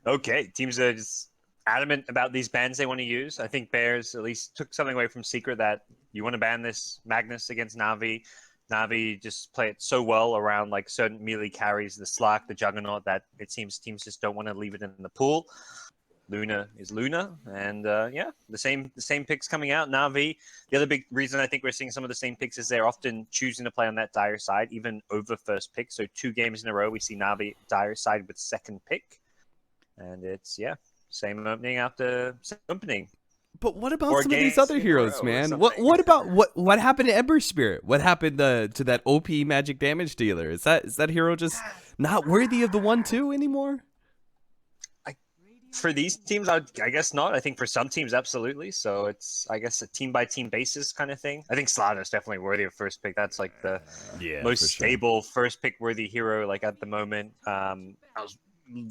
Okay, teams are just adamant about these bans they want to use. I think Bears at least took something away from Secret that you want to ban this Magnus against NaVi. NaVi just play it so well around like certain melee carries, the Slack, the Juggernaut, that it seems teams just don't want to leave it in the pool. Luna is Luna, and yeah, the same picks coming out. Navi. The other big reason I think we're seeing some of the same picks is they're often choosing to play on that dire side, even over first pick. So 2 games in a row, we see Navi dire side with second pick, and it's same opening after same opening. But what about 4 some of these games other in a heroes, row or man? What something. what about what happened to Ember Spirit? What happened to that OP magic damage dealer? Is that hero just not worthy of the 1-2 anymore? For these teams, I guess not. I think for some teams, absolutely. So it's, I guess, a team by team basis kind of thing. I think Slaughter is definitely worthy of first pick. That's like the Yeah, most for sure. stable first pick worthy hero like at the moment. Some of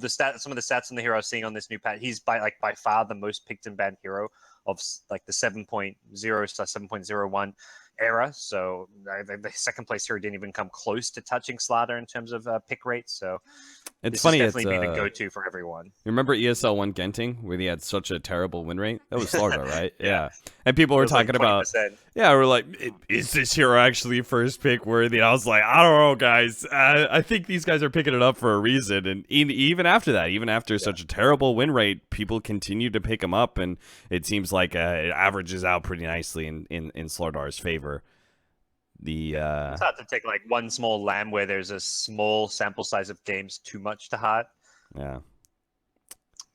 the stats on the hero I was seeing on this new patch, he's by far the most picked and banned hero of like the 7.0/7.01 era. So the second place hero didn't even come close to touching Slaughter in terms of pick rate. So It's this has funny. It's definitely been a go-to for everyone. You remember ESL One Genting, where he had such a terrible win rate? That was Florida, right? Yeah, Yeah. And people it were was like talking about, 20%. yeah, we're like, is this hero actually first pick worthy? And I was like, I don't know, guys. I think these guys are picking it up for a reason. And even after that, even after such a terrible win rate, people continue to pick him up. And it seems like it averages out pretty nicely in Slardar's favor. It's hard to take like one small lamb where there's a small sample size of games too much to heart. Yeah.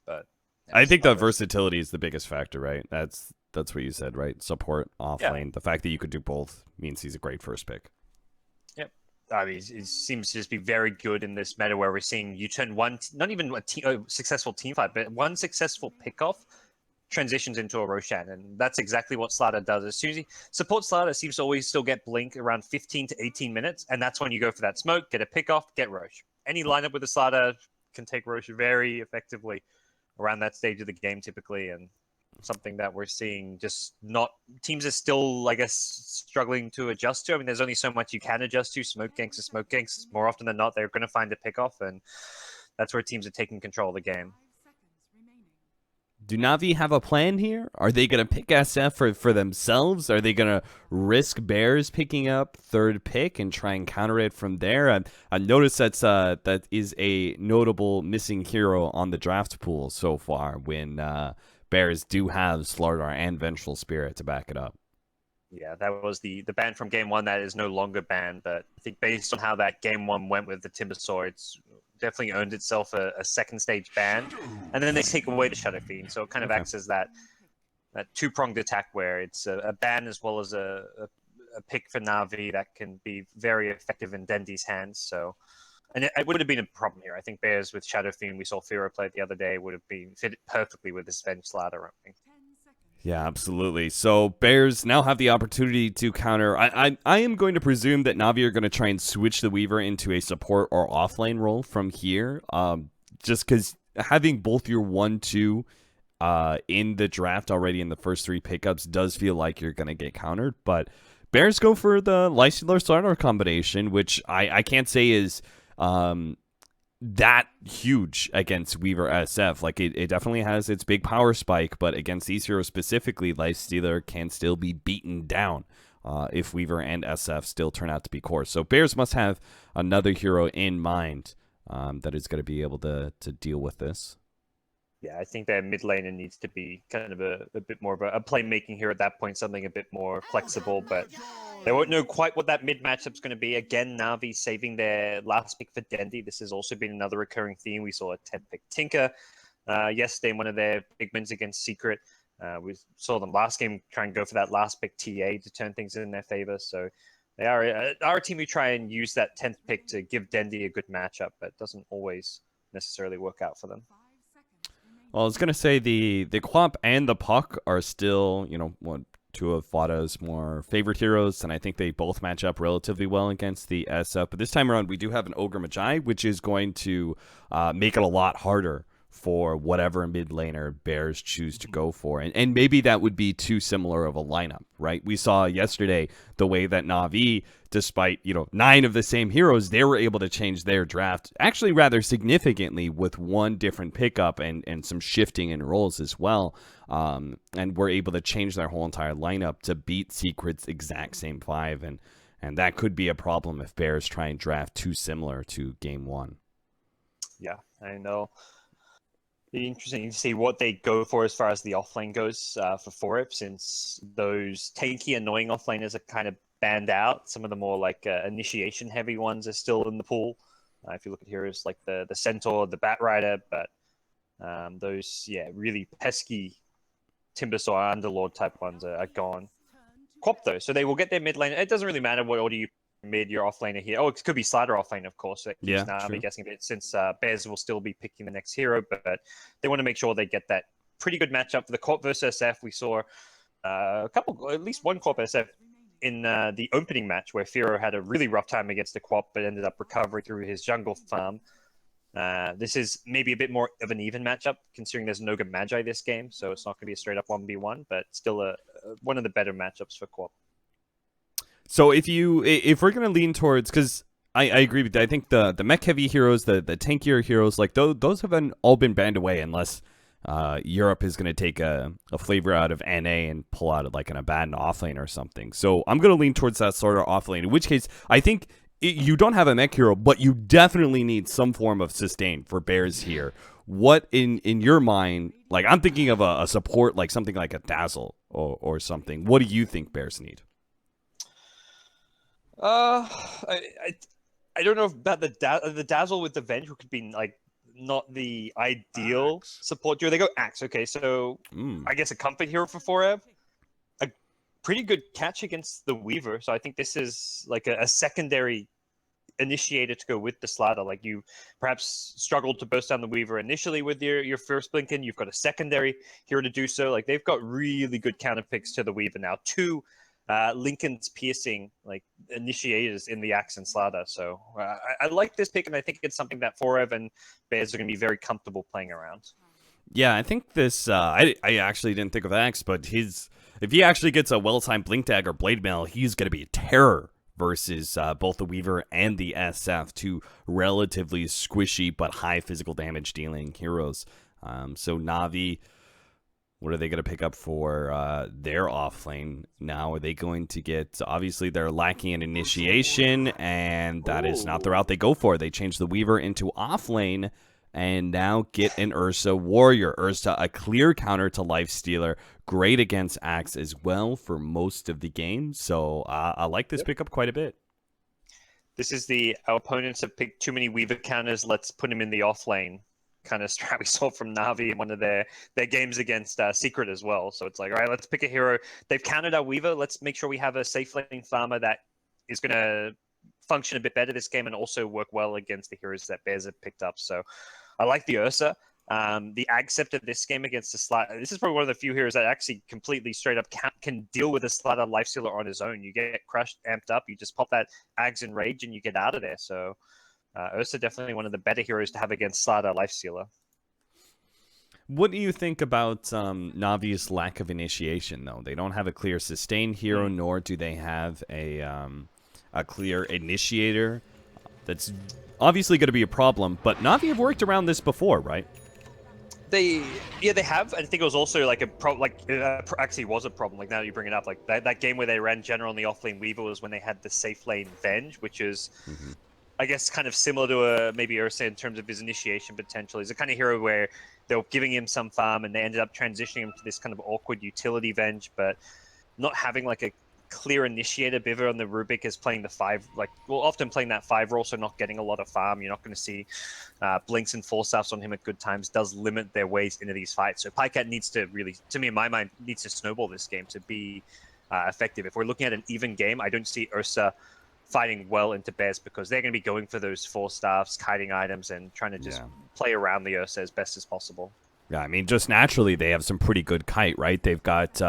But I think the versatility is the biggest factor, right? That's what you said, right? Support, off lane. The fact that you could do both means he's a great first pick. Yep. I mean, it seems to just be very good in this meta where we're seeing you turn one, not even a successful team fight, but one successful pickoff transitions into a Roshan, and that's exactly what Slaughter does. As soon as he supports, Slaughter seems to always still get Blink around 15 to 18 minutes, and that's when you go for that smoke, get a pick off, get Roche. Any lineup with a Slaughter can take Roche very effectively around that stage of the game typically, and something that we're seeing just not teams are still, I guess, struggling to adjust to. I mean, there's only so much you can adjust to. Smoke ganks are smoke ganks. More often than not, they're going to find a pick off, and that's where teams are taking control of the game. Do Navi have a plan here? Are they going to pick SF for themselves? Are they going to risk Bears picking up third pick and try and counter it from there? I noticed that is a notable missing hero on the draft pool so far when Bears do have Slardar and Vengeful Spirit to back it up. Yeah, that was the ban from game one that is no longer banned, but I think based on how that game one went with the Timber Sword, it's definitely earned itself a second stage ban. And then they take away the Shadow Fiend, so it kind of acts as that two-pronged attack where it's a ban as well as a pick for Navi that can be very effective in Dendy's hands. So, and it would have been a problem here. I think Bears with Shadow Fiend, we saw Fira play it the other day, would have been fit perfectly with this Venge Slaughter opening. Yeah, absolutely. So Bears now have the opportunity to counter. I am going to presume that Navi are going to try and switch the Weaver into a support or offlane role from here. Just because having both your 1-2 in the draft already in the first 3 pickups does feel like you're going to get countered. But Bears go for the Lysander Starter combination, which I can't say is that huge against Weaver SF. Like it definitely has its big power spike, but against these heroes specifically, Lifestealer can still be beaten down if Weaver and SF still turn out to be core. So Bears must have another hero in mind that is going to be able to deal with this. Yeah, I think their mid laner needs to be kind of a bit more of a playmaking hero at that point, something a bit more flexible, but they won't know quite what that mid matchup's going to be. Again, Navi saving their last pick for Dendy. This has also been another recurring theme. We saw a 10th pick Tinker yesterday in one of their big wins against Secret. We saw them last game try and go for that last pick TA to turn things in their favor. So they are a team who try and use that 10th pick to give Dendy a good matchup, but it doesn't always necessarily work out for them. Well, I was going to say the Quap and the Puck are still, two of Fada's more favorite heroes, and I think they both match up relatively well against the SF. But this time around, we do have an Ogre Magi, which is going to make it a lot harder for whatever mid laner Bears choose to go for. And maybe that would be too similar of a lineup, right? We saw yesterday the way that NaVi, despite, 9 of the same heroes, they were able to change their draft actually rather significantly with one different pickup and some shifting in roles as well. And were able to change their whole entire lineup to beat Secret's exact same 5. And that could be a problem if Bears try and draft too similar to game 1. Yeah, I know. Be interesting to see what they go for as far as the offlane goes for 4F, since those tanky, annoying offlaners are kind of banned out. Some of the more like initiation-heavy ones are still in the pool. If you look at heroes like the Centaur, the Bat Rider, but those really pesky Timbersaw Underlord type ones are gone. Quap though, so they will get their mid lane. It doesn't really matter what order you mid your offlaner here. Oh, it could be Slider offlane, of course. That keeps NaVi guessing a bit, since Bears will still be picking the next hero, but they want to make sure they get that pretty good matchup for the Corp versus SF. We saw at least one Corp SF in the opening match where Firo had a really rough time against the Corp, but ended up recovering through his jungle farm. This is maybe a bit more of an even matchup, considering there's no good Magi this game, so it's not going to be a straight up 1v1, but still one of the better matchups for Corp. So if we're going to lean towards, because I agree with that. I think the mech heavy heroes, the tankier heroes, like those have all been banned away unless Europe is going to take a flavor out of NA and pull out like an Abaddon offlane or something. So I'm going to lean towards that sort of offlane, in which case I think you don't have a mech hero, but you definitely need some form of sustain for Bears here. What in your mind, like I'm thinking of a support, like something like a Dazzle or something. What do you think Bears need? I don't know about the Dazzle with the Venge, who could be like not the ideal support duo. They go Axe. Okay, so I guess a comfort hero for 4F. A pretty good catch against the Weaver. So I think this is like a secondary initiator to go with the Slider. Like you perhaps struggled to burst down the Weaver initially with your first Blinken. You've got a secondary hero to do so. Like they've got really good counter picks to the Weaver now. 2 Lincoln's piercing like initiators in the Axe and Slider. So I like this pick, and I think it's something that 4F and Bears are going to be very comfortable playing around. Yeah, I think this. I actually didn't think of Axe, but if he actually gets a well-timed Blink Tag or Blade Mail, he's going to be a terror versus both the Weaver and the SF, 2 relatively squishy but high physical damage dealing heroes. So NaVi, what are they going to pick up for their offlane now? Are they going to get... Obviously, they're lacking an initiation, and that is not the route they go for. They change the Weaver into offlane, and now get an Ursa Warrior. Ursa, a clear counter to Lifestealer. Great against Axe as well for most of the game. So I like this pickup quite a bit. This is our opponents have picked too many Weaver counters. Let's put him in the offlane kind of strat we saw from NaVi in one of their games against Secret as well. So it's like, all right, let's pick a hero. They've countered our Weaver. Let's make sure we have a safe lane farmer that is going to function a bit better this game and also work well against the heroes that Bears have picked up. So I like the Ursa. The Ag Scepter this game against the Slider. This is probably one of the few heroes that actually completely straight up can deal with a Slider Lifestealer on his own. You get crushed, amped up, you just pop that Ags and Rage and you get out of there. So Ursa definitely one of the better heroes to have against Slider Lifestealer. What do you think about Navi's lack of initiation, though? They don't have a clear sustain hero, nor do they have a clear initiator. That's obviously going to be a problem, but Navi have worked around this before, right? They have. I think it was also like actually was a problem. Like now that you bring it up, like that game where they ran general on the offlane Weaver was when they had the safe lane Venge, which is, I guess, kind of similar to maybe Ursa in terms of his initiation potential. He's a kind of hero where they were giving him some farm and they ended up transitioning him to this kind of awkward utility Venge, but not having like a clear initiator. Biver on the Rubik is playing the 5, often playing that 5 role, so not getting a lot of farm. You're not going to see blinks and force staffs on him at good times. Does limit their ways into these fights. So Pycat needs to really, to me in my mind, needs to snowball this game to be effective. If we're looking at an even game, I don't see Ursa fighting well into Bears because they're going to be going for those force staffs, kiting items, and trying to just play around the Ursa as best as possible. Yeah, I mean, just naturally, they have some pretty good kite, right? They've got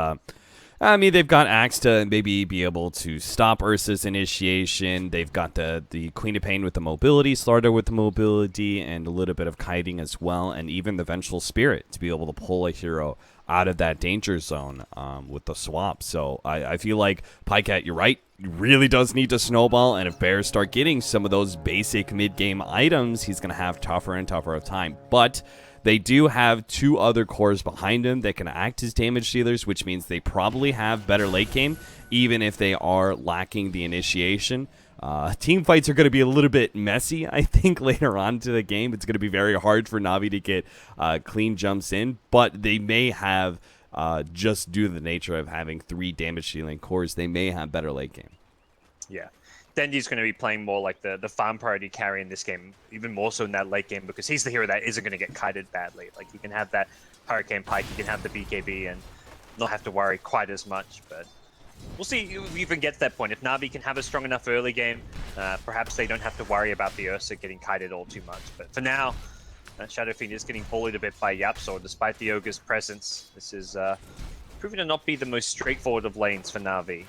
I mean, they've got Axe to maybe be able to stop Ursa's initiation. They've got the Queen of Pain with the mobility, Slardar with the mobility, and a little bit of kiting as well, and even the Vengeful Spirit to be able to pull a hero out of that danger zone with the swap. So I feel like Pycat, you're right, really does need to snowball, and if Bears start getting some of those basic mid-game items, he's going to have tougher and tougher of time. But they do have 2 other cores behind him that can act as damage dealers, which means they probably have better late game, even if they are lacking the initiation. Team fights are going to be a little bit messy, I think, later on to the game. It's going to be very hard for Navi to get clean jumps in, but they may have, just due to the nature of having 3 damage dealing cores, they may have better late game. Yeah. Dendi's going to be playing more like the farm priority carry in this game, even more so in that late game, because he's the hero that isn't going to get kited badly. Like, you can have that Hurricane Pike, you can have the BKB, and not have to worry quite as much, but we'll see if we even get to that point. If Navi can have a strong enough early game, perhaps they don't have to worry about the Ursa getting kited all too much. But for now, Shadow Fiend is getting bullied a bit by Yapzor, despite the Ogre's presence. This is proving to not be the most straightforward of lanes for Navi.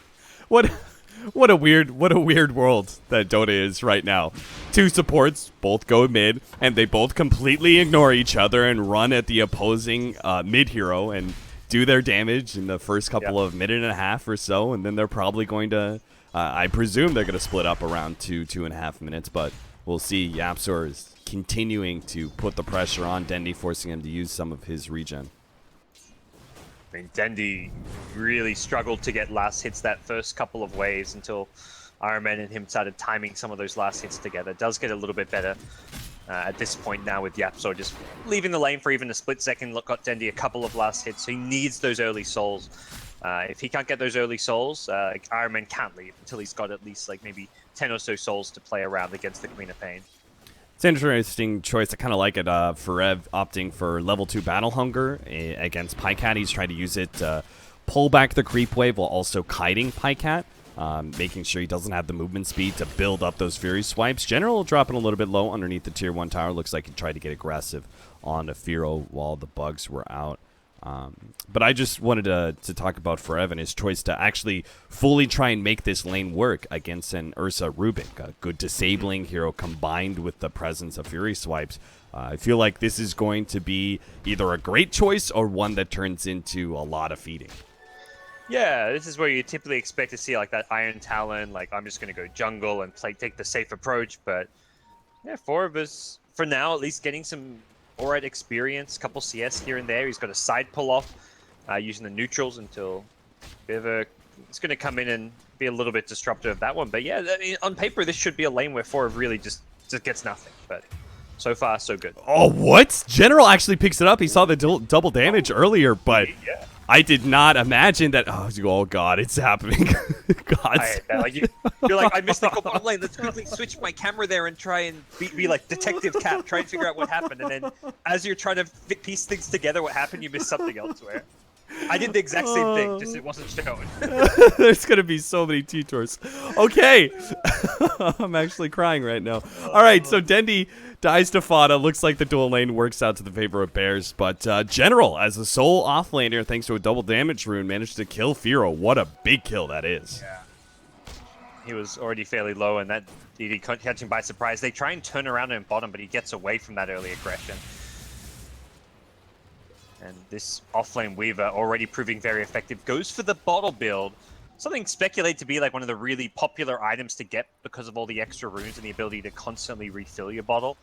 What a weird world that Dota is right now. 2 supports, both go mid, and they both completely ignore each other and run at the opposing mid hero and do their damage in the first couple of minute and a half or so, and then they're probably going to, I presume they're going to split up around 2.5 minutes, but we'll see. Yapzor is continuing to put the pressure on Dendi, forcing him to use some of his regen. I mean, Dendi really struggled to get last hits that first couple of waves until Iron Man and him started timing some of those last hits together. It does get a little bit better at this point now with Yapzor just leaving the lane for even a split second. Look, got Dendi a couple of last hits. So he needs those early souls. If he can't get those early souls, Iron Man can't leave until he's got at least like maybe 10 or so souls to play around against the Queen of Pain. It's an interesting choice. I kind of like it. Forev opting for level 2 Battle Hunger against Pycat. He's trying to use it to pull back the creep wave while also kiting Pycat, making sure he doesn't have the movement speed to build up those Fury swipes. General dropping a little bit low underneath the tier 1 tower. Looks like he tried to get aggressive on the Firo while the bugs were out. But I just wanted to talk about Forev and his choice to actually fully try and make this lane work against an Ursa Rubik, a good disabling hero combined with the presence of Fury swipes. I feel like this is going to be either a great choice or one that turns into a lot of feeding. Yeah, this is where you typically expect to see like that Iron Talon, like I'm just going to go jungle and take the safe approach. But yeah, 4 of us, for now, at least getting some alright experience, couple CS here and there. He's got a side pull off using the neutrals until it's going to come in and be a little bit disruptive of that one. But yeah, I mean, on paper, this should be a lane where 4 really just gets nothing. But so far, so good. Oh, what? General actually picks it up. He saw the double damage earlier, but yeah. I did not imagine that. Oh God, it's happening. God. I hate that. Like you're like, I missed the bottom lane. Let's quickly switch my camera there and try and be like Detective Cap, try and figure out what happened. And then as you're trying to piece things together, what happened, you missed something elsewhere. I did the exact same thing, just it wasn't shown. There's going to be so many T-Tours. Okay. I'm actually crying right now. All right, so Dendi dies to Fada. Looks like the dual lane works out to the favor of Bears. But General, as a sole offlaner, thanks to a double damage rune, managed to kill Firo. What a big kill that is. Yeah. He was already fairly low, and that DD catching by surprise. They try and turn around in bottom, but he gets away from that early aggression. And this offlane Weaver, already proving very effective, goes for the bottle build. Something speculated to be like one of the really popular items to get because of all the extra runes and the ability to constantly refill your bottle,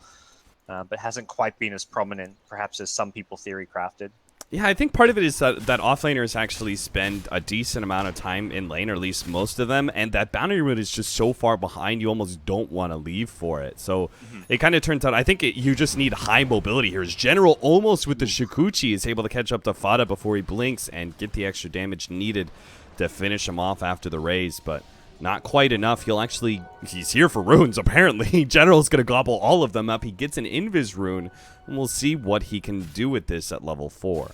but hasn't quite been as prominent, perhaps, as some people theory crafted. Yeah, I think part of it is that offlaners actually spend a decent amount of time in lane, or at least most of them, and that boundary rune is just so far behind, you almost don't want to leave for it. So it kind of turns out, I think you just need high mobility here. As General, almost with the Shikuchi, is able to catch up to Fada before he blinks and get the extra damage needed to finish him off after the raise, but not quite enough. He's here for runes, apparently. General's going to gobble all of them up. He gets an Invis rune, and we'll see what he can do with this at level 4.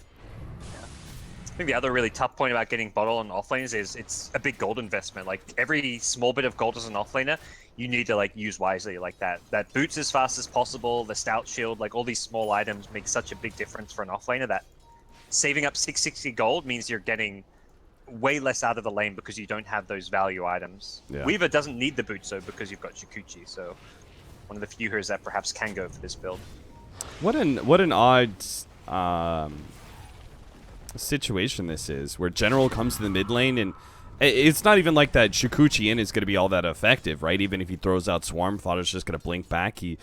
I think the other really tough point about getting bottle on offlaners is it's a big gold investment. Like every small bit of gold as an offlaner, you need to like use wisely. Like that boots as fast as possible, the stout shield, like all these small items make such a big difference for an offlaner that saving up 660 gold means you're getting way less out of the lane because you don't have those value items. Yeah. Weaver doesn't need the boots though because you've got Shukuchi, so one of the few heroes that perhaps can go for this build. What an odd situation this is, where General comes to the mid lane, and it's not even like that Shukuchi in is going to be all that effective, right? Even if he throws out Swarm, Fodder's just going to blink back. He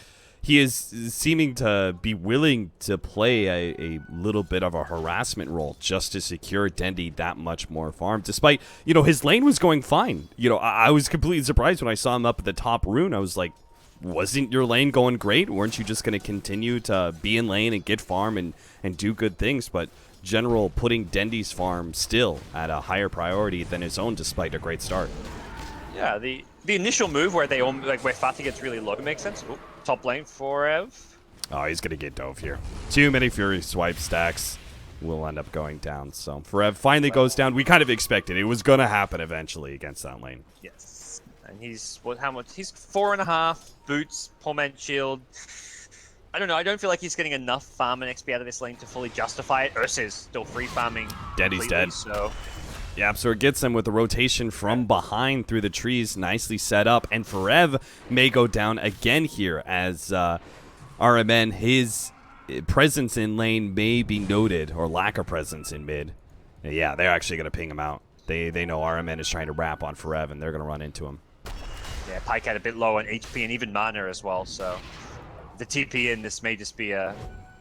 is seeming to be willing to play a little bit of a harassment role just to secure Dendi that much more farm, despite, you know, his lane was going fine. You know, I was completely surprised when I saw him up at the top rune. I was like, wasn't your lane going great? Weren't you just going to continue to be in lane and get farm and do good things? But General putting Dendi's farm still at a higher priority than his own, despite a great start. Yeah, the initial move where they where Fatih gets really low makes sense. Ooh, top lane for Ev. Oh, he's going to get dove here. Too many Fury swipe stacks will end up going down. So Forev finally goes down. We kind of expected it was going to happen eventually against that lane. Yes. And he's, how much? He's 4.5, boots, poor man shield. I don't know, I don't feel like he's getting enough farm and XP out of this lane to fully justify it. Ursa's still free farming. Dendi's dead. So yeah, so it gets him with the rotation from behind through the trees, nicely set up. And Forev may go down again here as RMN, his presence in lane may be noted, or lack of presence in mid. Yeah, they're actually going to ping him out. They know RMN is trying to wrap on Forev, and they're going to run into him. Yeah, Pyke had a bit low on HP and even mana as well, so the TP in this may just be a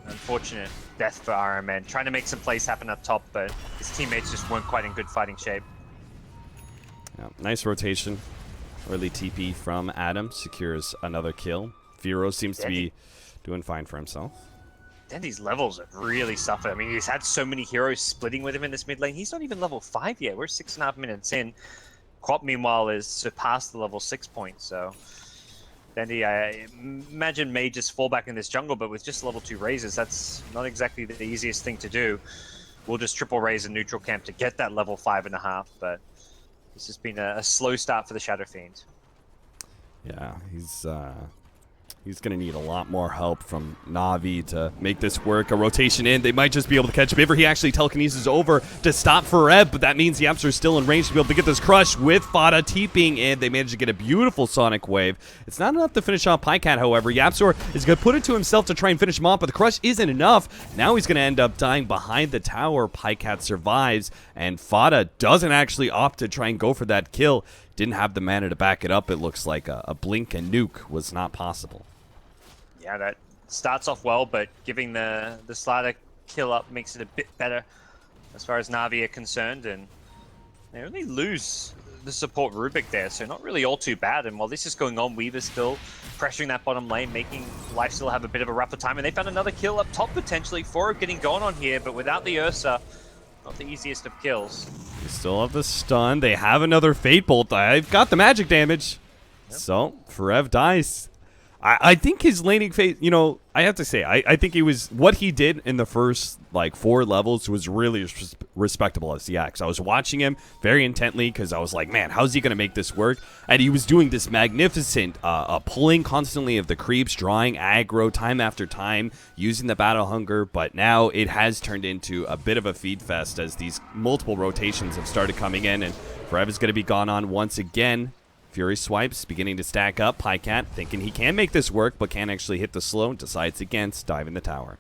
unfortunate death for RMN. Trying to make some plays happen up top, but his teammates just weren't quite in good fighting shape. Yeah, nice rotation. Early TP from Adam secures another kill. Vero seems to be doing fine for himself. Dendi's levels have really suffered. I mean, he's had so many heroes splitting with him in this mid lane. He's not even level 5 yet. We're 6.5 minutes in. Quap, meanwhile, is surpassed the level 6 point, so Dendi, I imagine, may just fall back in this jungle, but with just level 2 raises, that's not exactly the easiest thing to do. We'll just triple raise a neutral camp to get that level 5.5, but this has been a slow start for the Shadow Fiend. Yeah, he's going to need a lot more help from NaVi to make this work. A rotation in. They might just be able to catch Biver. He actually telekinesis over to stop Forev, but that means the Yamster is still in range to be able to get this crush with Fada TPing in. They managed to get a beautiful Sonic Wave. It's not enough to finish off Pycat, however. Yapsor is going to put it to himself to try and finish him off, but the crush isn't enough. Now he's going to end up dying behind the tower. Pycat survives, and Fada doesn't actually opt to try and go for that kill. Didn't have the mana to back it up. It looks like a blink and nuke was not possible. Yeah, that starts off well, but giving the slider kill up makes it a bit better as far as NaVi are concerned, and they only lose the support Rubik there, so not really all too bad. And while this is going on, Weaver's still pressuring that bottom lane, making Life still have a bit of a rougher time, and they found another kill up top potentially. 4 getting going on here, but without the Ursa, not the easiest of kills. They still have the stun. They have another Fate Bolt. I've got the magic damage. Yep. So, Forev dies. I think his laning phase, you know, I have to say, I think he was, what he did in the first, like, 4 levels was really respectable as CX. I was watching him very intently because I was like, man, how's he going to make this work? And he was doing this magnificent pulling constantly of the creeps, drawing aggro time after time, using the battle hunger, but now it has turned into a bit of a feed fest as these multiple rotations have started coming in, and Forev is going to be gone on once again. Fury swipes beginning to stack up. Pycat thinking he can make this work, but can't actually hit the slow. Decides against diving the tower.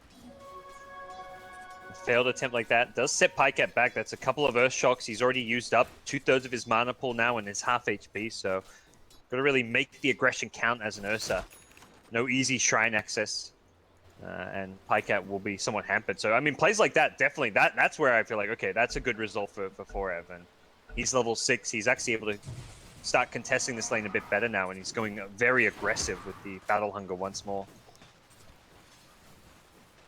Failed attempt like that does set Pycat back. That's a couple of Earth Shocks. He's already used up 2/3 of his mana pool now and is half HP, so got to really make the aggression count as an Ursa. No easy shrine access, and Pycat will be somewhat hampered. So, I mean, plays like that, definitely, that's where I feel like, okay, that's a good result for Forev. And he's level 6. He's actually able to start contesting this lane a bit better now, and he's going very aggressive with the battle hunger once more.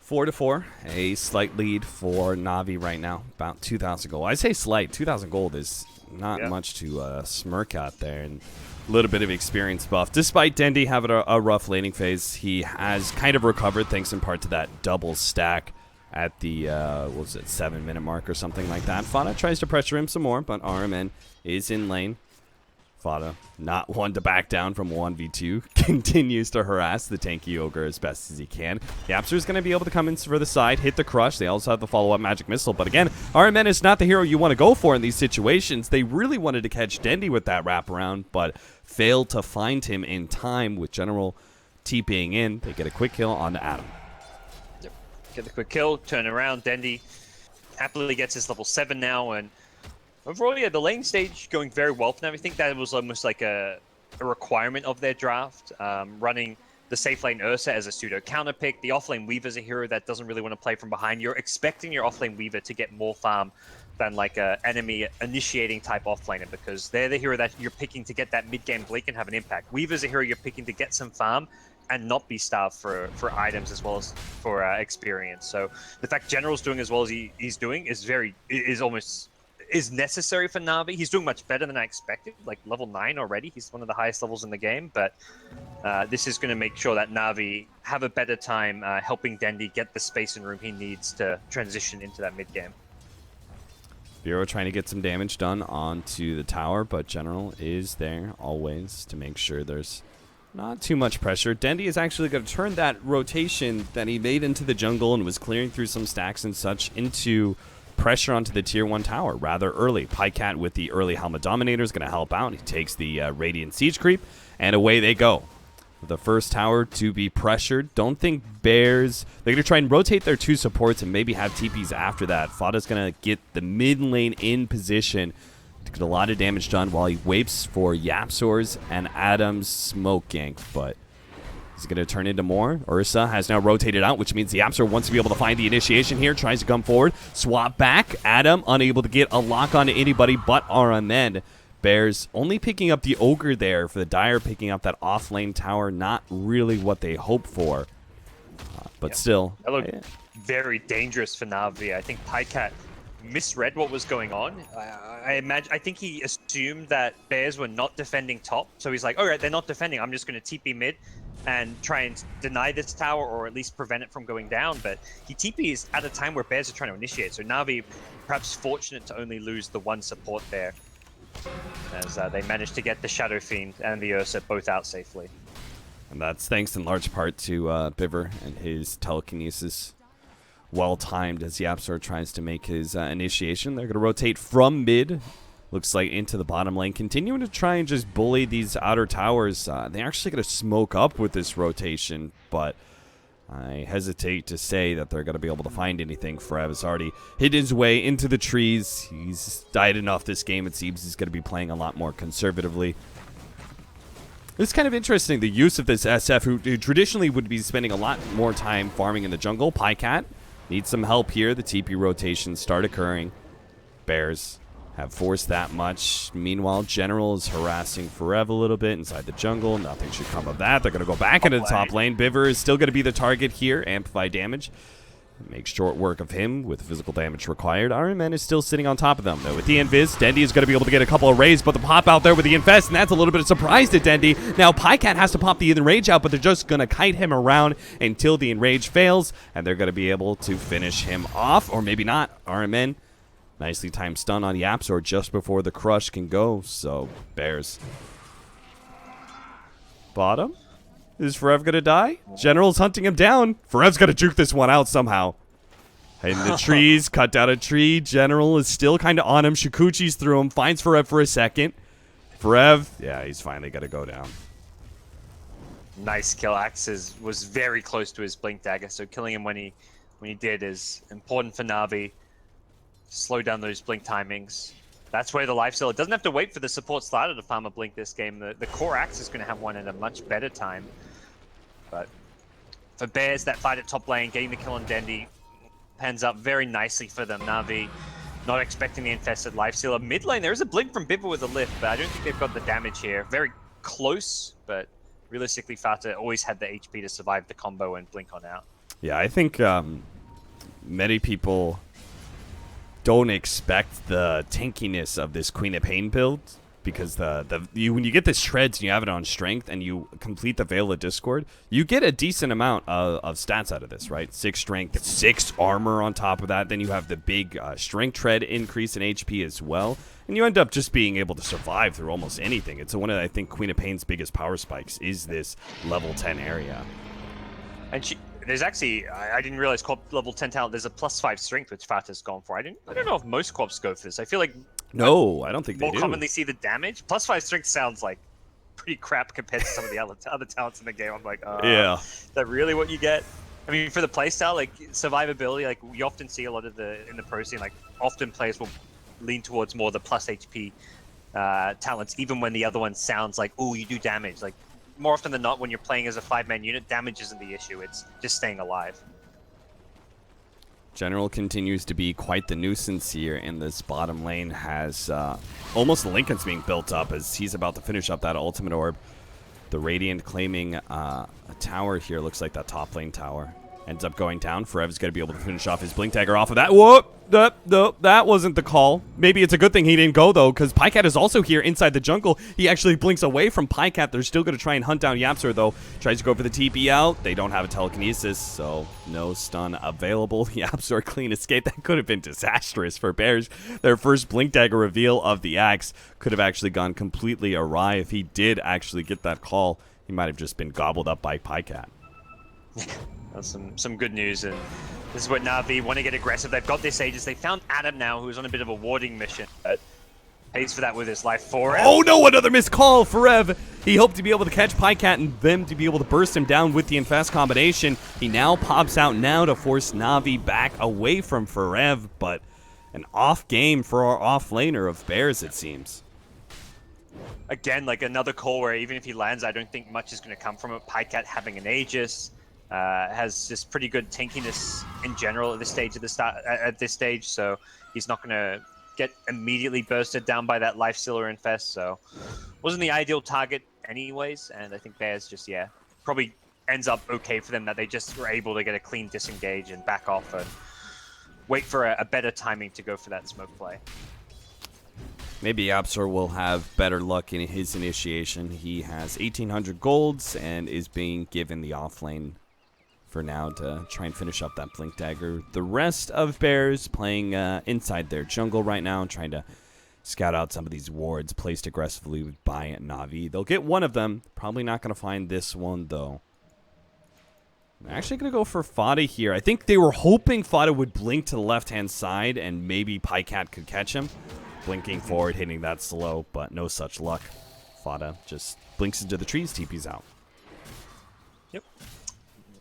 4-4, a slight lead for NaVi right now, about 2,000 gold. I say slight, 2,000 gold is not much to smirk at there, and a little bit of experience buff. Despite Dendi having a rough laning phase, he has kind of recovered thanks in part to that double stack at the, what was it, 7-minute mark or something like that. Fana tries to pressure him some more, but RMN is in lane. Fada, not one to back down from 1v2, continues to harass the tanky ogre as best as he can. Yapster's going to be able to come in for the side, hit the crush. They also have the follow-up magic missile. But again, RMN is not the hero you want to go for in these situations. They really wanted to catch Dendi with that wraparound, but failed to find him in time with General TPing in. They get a quick kill on Adam. Yep. Get the quick kill, turn around. Dendi happily gets his level 7 now, and overall, yeah, the lane stage going very well for them. I think that was almost like a requirement of their draft. Running the safe lane Ursa as a pseudo counter pick. The offlane Weaver is a hero that doesn't really want to play from behind. You're expecting your offlane Weaver to get more farm than like a enemy initiating type offlaner, because they're the hero that you're picking to get that mid-game blink and have an impact. Weaver's a hero you're picking to get some farm and not be starved for items as well as for experience. So the fact General's doing as well as he's doing is necessary for NaVi. He's doing much better than I expected, like level 9 already. He's one of the highest levels in the game, but this is going to make sure that NaVi have a better time helping Dendi get the space and room he needs to transition into that mid-game. Bureau trying to get some damage done onto the tower, but General is there always to make sure there's not too much pressure. Dendi is actually going to turn that rotation that he made into the jungle and was clearing through some stacks and such into pressure onto the tier 1 tower rather early. Pycat with the early Helmet Dominator is going to help out. He takes the Radiant Siege Creep, and away they go. The first tower to be pressured. Don't think Bears... They're going to try and rotate their 2 supports and maybe have TPs after that. Fada's going to get the mid lane in position to get a lot of damage done while he waits for Yapsors and Adam's smoke gank, but is it going to turn into more? Ursa has now rotated out, which means the Yapsor wants to be able to find the initiation here. Tries to come forward. Swap back. Adam unable to get a lock onto anybody but RMN. Bears only picking up the Ogre there for the Dire, picking up that off-lane tower. Not really what they hoped for. But still. That looked very dangerous for NaVi. I think Pycat misread what was going on. I think he assumed that Bears were not defending top. So he's like, all right, they're not defending. I'm just going to TP mid and try and deny this tower, or at least prevent it from going down. But he TPs at a time where Bears are trying to initiate. So NaVi perhaps fortunate to only lose the 1 support there, as they managed to get the Shadow Fiend and the Ursa both out safely. And that's thanks in large part to Biver and his telekinesis. Well-timed as Yapsor tries to make his initiation. They're going to rotate from mid, looks like, into the bottom lane, continuing to try and just bully these outer towers. They're actually going to smoke up with this rotation, but I hesitate to say that they're going to be able to find anything. Frev has already hit his way into the trees. He's died enough this game. It seems he's going to be playing a lot more conservatively. It's kind of interesting, the use of this SF, who traditionally would be spending a lot more time farming in the jungle. Pycat needs some help here. The TP rotations start occurring. Bears have forced that much. Meanwhile, General is harassing Forev a little bit inside the jungle. Nothing should come of that. They're going to go back into the top lane. Biver is still going to be the target here. Amplify damage. Make short work of him with physical damage required. RMN is still sitting on top of them, though. With the Invis, Dendi is going to be able to get a couple of rays, but the pop out there with the Infest, and that's a little bit of surprise to Dendi. Now, Pycat has to pop the Enrage out, but they're just going to kite him around until the Enrage fails, and they're going to be able to finish him off, or maybe not. RMN, nicely timed stun on Yapsor just before the crush can go, so Bears. Bottom? Is Forev going to die? General's hunting him down. Forev's going to juke this one out somehow. In the trees, cut down a tree. General is still kind of on him. Shikuchi's through him. Finds Forev for a second. Forev, yeah, he's finally got to go down. Nice kill. Axes was very close to his Blink Dagger, so killing him when he did is important for NaVi. Slow down those Blink timings. That's where the lifesteal, it doesn't have to wait for the support starter to farm a Blink this game. The core Axe is going to have one at a much better time. But for Bears, that fight at top lane, getting the kill on Dendi, pans up very nicely for them. NaVi not expecting the infested lifesteal. Mid lane, there is a Blink from Biver with a lift, but I don't think they've got the damage here. Very close, but realistically, Fata always had the HP to survive the combo and Blink on out. Yeah, I think many people don't expect the tankiness of this Queen of Pain build, because when you get this shreds and you have it on strength and you complete the Veil of Discord, you get a decent amount of stats out of this, right? 6 strength, 6 armor on top of that. Then you have the big strength tread increase in HP as well. And you end up just being able to survive through almost anything. It's one of, I think, Queen of Pain's biggest power spikes is this level 10 area. And there's actually, I didn't realize co-op level 10 talent, there's a +5 strength, which Fata's gone for. I don't know if most co-ops go for this. I feel like no, I don't think they do. More commonly see the damage. +5 strength sounds like pretty crap compared to some of the other talents in the game. I'm like, yeah. Is that really what you get? I mean, for the playstyle, like survivability, like we often see a lot of in the pro scene, like often players will lean towards more the plus HP talents, even when the other one sounds like, oh, you do damage. Like more often than not, when you're playing as a 5-man unit, damage isn't the issue. It's just staying alive. General continues to be quite the nuisance here, and this bottom lane has almost Lincoln's being built up as he's about to finish up that ultimate orb. The Radiant claiming a tower here. Looks like that top lane tower. Ends up going down. Forev's going to be able to finish off his Blink Dagger off of that. Whoop! That wasn't the call. Maybe it's a good thing he didn't go, though, because Pycat is also here inside the jungle. He actually blinks away from Pycat. They're still going to try and hunt down Yapzor, though. Tries to go for the TP out. They don't have a telekinesis, so no stun available. Yapzor clean escape. That could have been disastrous for Bears. Their first Blink Dagger reveal of the Axe could have actually gone completely awry. If he did actually get that call, he might have just been gobbled up by Pycat. That's some good news, and this is what NaVi want to get aggressive. They've got this Aegis. They found Adam now, who's on a bit of a warding mission. But pays for that with his life. Forev. Oh no, another missed call. Forev. He hoped to be able to catch Pycat and them to be able to burst him down with the Infest combination. He now pops out now to force NaVi back away from Forev, but an off game for our off laner of Bears, it seems. Again, like another call where even if he lands, I don't think much is going to come from it. Pycat having an Aegis. Has just pretty good tankiness in general at this stage so he's not going to get immediately bursted down by that Lifestealer Infest, so wasn't the ideal target anyways, and I think Bears just, probably ends up okay for them that they just were able to get a clean disengage and back off and wait for a better timing to go for that smoke play. Maybe Yapzor will have better luck in his initiation. He has 1,800 golds and is being given the offlane for now to try and finish up that Blink Dagger. The rest of Bears playing inside their jungle right now, trying to scout out some of these wards placed aggressively by NaVi. They'll get one of them. Probably not going to find this one, though. I'm actually going to go for Fada here. I think they were hoping Fada would blink to the left-hand side and maybe Pycat could catch him. Blinking forward, hitting that slow, but no such luck. Fada just blinks into the trees, TP's out. Yep.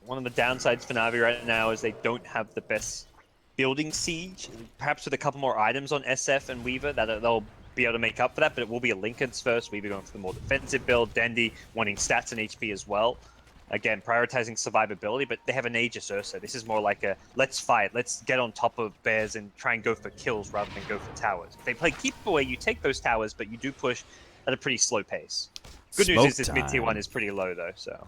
One of the downsides for NaVi right now is they don't have the best building siege. Perhaps with a couple more items on SF and Weaver, that they'll be able to make up for that, but it will be a Linken's first. Weaver going for the more defensive build, Dendi wanting stats and HP as well. Again, prioritizing survivability, but they have an Aegis Ursa. This is more like a, let's fight, let's get on top of Bears and try and go for kills rather than go for towers. If they play keep away, you take those towers, but you do push at a pretty slow pace. Good news is this mid-tier one is pretty low, though, so...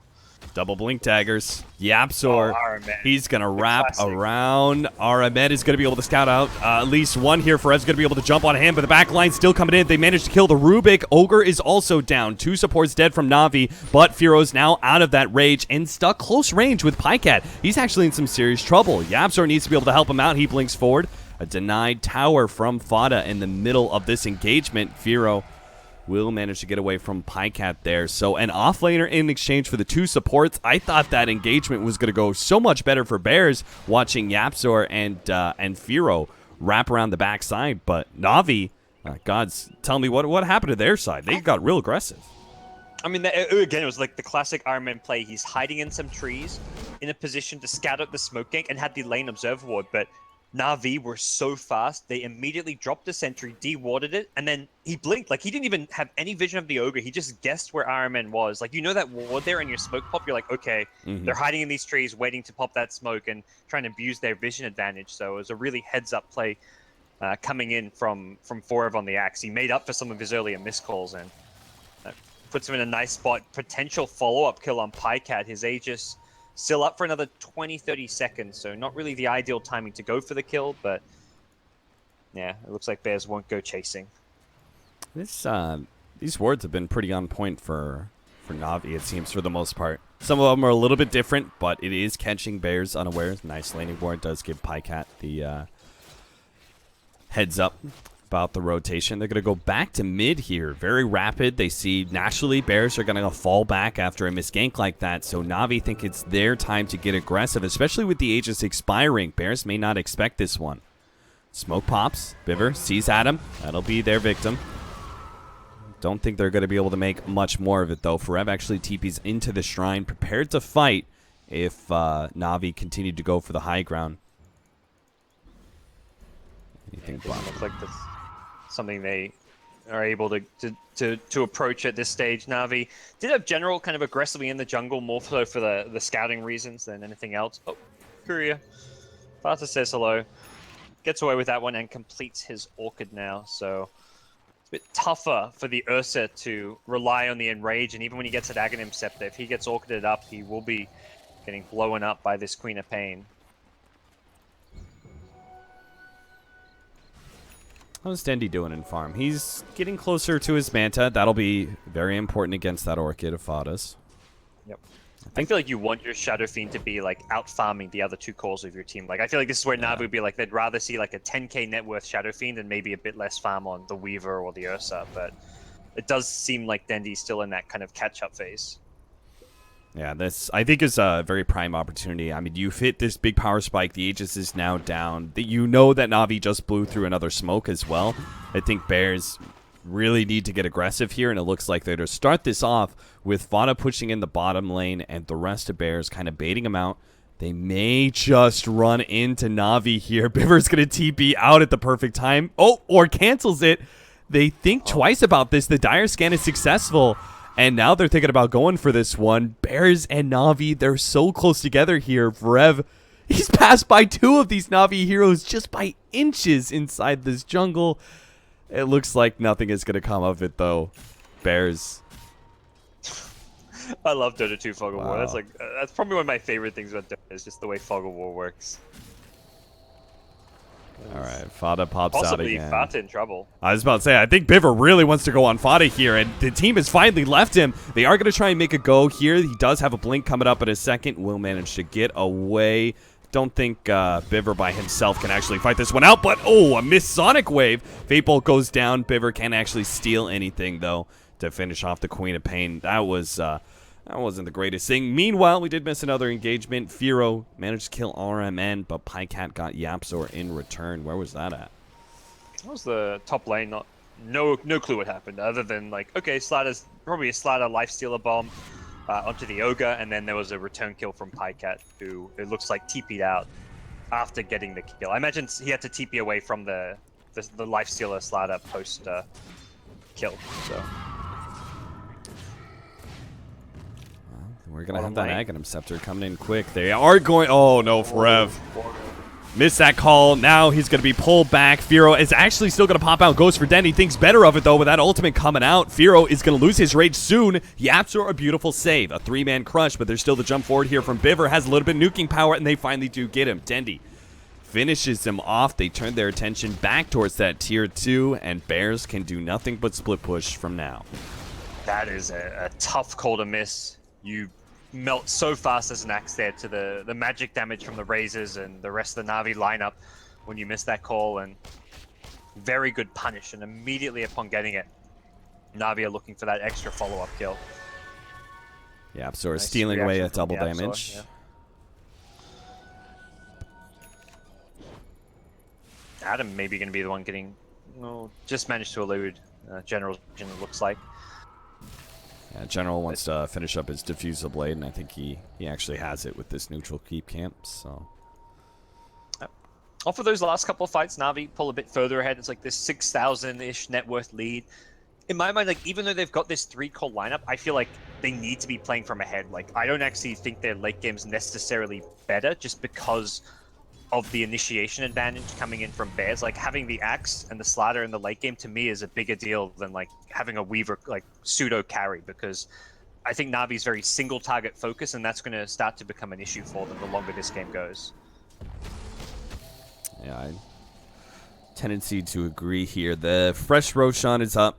Double Blink Daggers. Yapzor, he's going to wrap around. Aramed is going to be able to scout out at least one here. Forev's going to be able to jump on him, but the back line still coming in. They managed to kill the Rubik. Ogre is also down. 2 supports dead from NaVi, but Firo's now out of that rage and stuck close range with Pycat. He's actually in some serious trouble. Yapzor needs to be able to help him out. He blinks forward. A denied tower from Fada in the middle of this engagement. Firo will manage to get away from Pycat there. So an offlaner in exchange for the 2 supports. I thought that engagement was going to go so much better for Bears watching Yapzor and Firo wrap around the backside. But NaVi, gods, tell me what happened to their side. They got real aggressive. I mean, again, it was like the classic Iron Man play. He's hiding in some trees in a position to scout out the smoke gank and had the lane observer ward, but NaVi were so fast, they immediately dropped the sentry, de-warded it, and then he blinked. Like, he didn't even have any vision of the Ogre. He just guessed where Iron Man was. Like, you know that ward there in your smoke pop? You're like, okay, they're hiding in these trees, waiting to pop that smoke and trying to abuse their vision advantage. So it was a really heads-up play coming in from Forev on the Axe. He made up for some of his earlier miscalls and puts him in a nice spot. Potential follow-up kill on Pycat. His Aegis still up for another 20-30 seconds, so not really the ideal timing to go for the kill, but yeah, it looks like Bears won't go chasing. These wards have been pretty on point for NaVi, it seems, for the most part. Some of them are a little bit different, but it is catching Bears unawares. Nice landing ward does give Pycat the heads up. about the rotation. They're going to go back to mid here. Very rapid. They see naturally Bears are going to fall back after a misgank like that. So NaVi think it's their time to get aggressive, especially with the Aegis expiring. Bears may not expect this one. Smoke pops. Biver sees Adam. That'll be their victim. Don't think they're going to be able to make much more of it, though. Forev actually TPs into the shrine, prepared to fight if NaVi continued to go for the high ground. Anything looks like that's something they are able to approach at this stage. NaVi did have general kind of aggressively in the jungle, more so for the scouting reasons than anything else. Oh, Courier. Fata says hello. Gets away with that one and completes his Orchid now, so it's a bit tougher for the Ursa to rely on the Enrage, and even when he gets at Aghanim Scepter, if he gets Orchided up, he will be getting blown up by this Queen of Pain. How's Dendy doing in farm? He's getting closer to his Manta. That'll be very important against that Orchid of Fada's. Yep. I feel like you want your Shadow Fiend to be like out farming the other two cores of your team. Like I feel like this is where NaVi would be like they'd rather see like a 10k net worth Shadow Fiend and maybe a bit less farm on the Weaver or the Ursa. But it does seem like Dendy's still in that kind of catch-up phase. Yeah, this I think is a very prime opportunity. I mean, you've hit this big power spike. The Aegis is now down. You know that NaVi just blew through another smoke as well. I think Bears really need to get aggressive here, and it looks like they're to start this off with Vada pushing in the bottom lane and the rest of Bears kind of baiting them out. They may just run into NaVi here. Biver's going to TP out at the perfect time. Oh, or cancels it. They think twice about this. The Dire Scan is successful, and now they're thinking about going for this one. Bears and NaVi, they're so close together here. Vrev, he's passed by two of these NaVi heroes just by inches inside this jungle. It looks like nothing is going to come of it, though. Bears. I love Dota 2 Fog of War. That's like that's probably one of my favorite things about Dota is just the way Fog of War works. All right, Fada pops out again. Possibly Fata in trouble. I was about to say, I think Biver really wants to go on Fada here, and the team has finally left him. They are going to try and make a go here. He does have a blink coming up in a second. Will manage to get away. Don't think Biver by himself can actually fight this one out, but oh, a missed Sonic Wave. Fatebolt goes down. Biver can't actually steal anything, though, to finish off the Queen of Pain. That wasn't the greatest thing. Meanwhile, we did miss another engagement. Firo managed to kill RMN, but Pycat got Yapzor in return. Where was that at? That was the top lane. No clue what happened, other than like, okay, Slatter's probably a Slatter lifestealer bomb onto the Ogre, and then there was a return kill from Pycat, who it looks like TP'd out after getting the kill. I imagine he had to TP away from the lifestealer Slatter post kill. So we're going to have that Aghanim Scepter coming in quick. They are going... Oh, no, Forev. Missed that call. Now he's going to be pulled back. Firo is actually still going to pop out. Goes for Den. He thinks better of it, though, with that ultimate coming out. Firo is going to lose his rage soon. Yapzor, a beautiful save. A three-man crush, but there's still the jump forward here from Biver. Has a little bit of nuking power, and they finally do get him. Dendy finishes him off. They turn their attention back towards that tier 2, and Bears can do nothing but split push from now. That is a tough call to miss. You melt so fast as an axe there to the magic damage from the Razors and the rest of the NaVi lineup when you miss that call, and very good punish, and immediately upon getting it, NaVi are looking for that extra follow-up kill. Yeah, Yapzor is stealing away a double damage. Yeah. Adam maybe going to be the one getting, just managed to elude General's vision, it looks like. Yeah, General wants to finish up his Diffusal Blade, and I think he actually has it with this neutral keep camp, so... Off of those last couple of fights, NaVi pull a bit further ahead. It's like this 6,000-ish net worth lead. In my mind, like, even though they've got this 3-core lineup, I feel like they need to be playing from ahead. Like, I don't actually think their late game's necessarily better just because of the initiation advantage coming in from Bears. Like, having the Axe and the Slatter in the late game, to me, is a bigger deal than, like, having a Weaver, like, pseudo-carry, because I think Navi's very single-target focus, and that's going to start to become an issue for them the longer this game goes. Yeah, tendency to agree here. The fresh Roshan is up.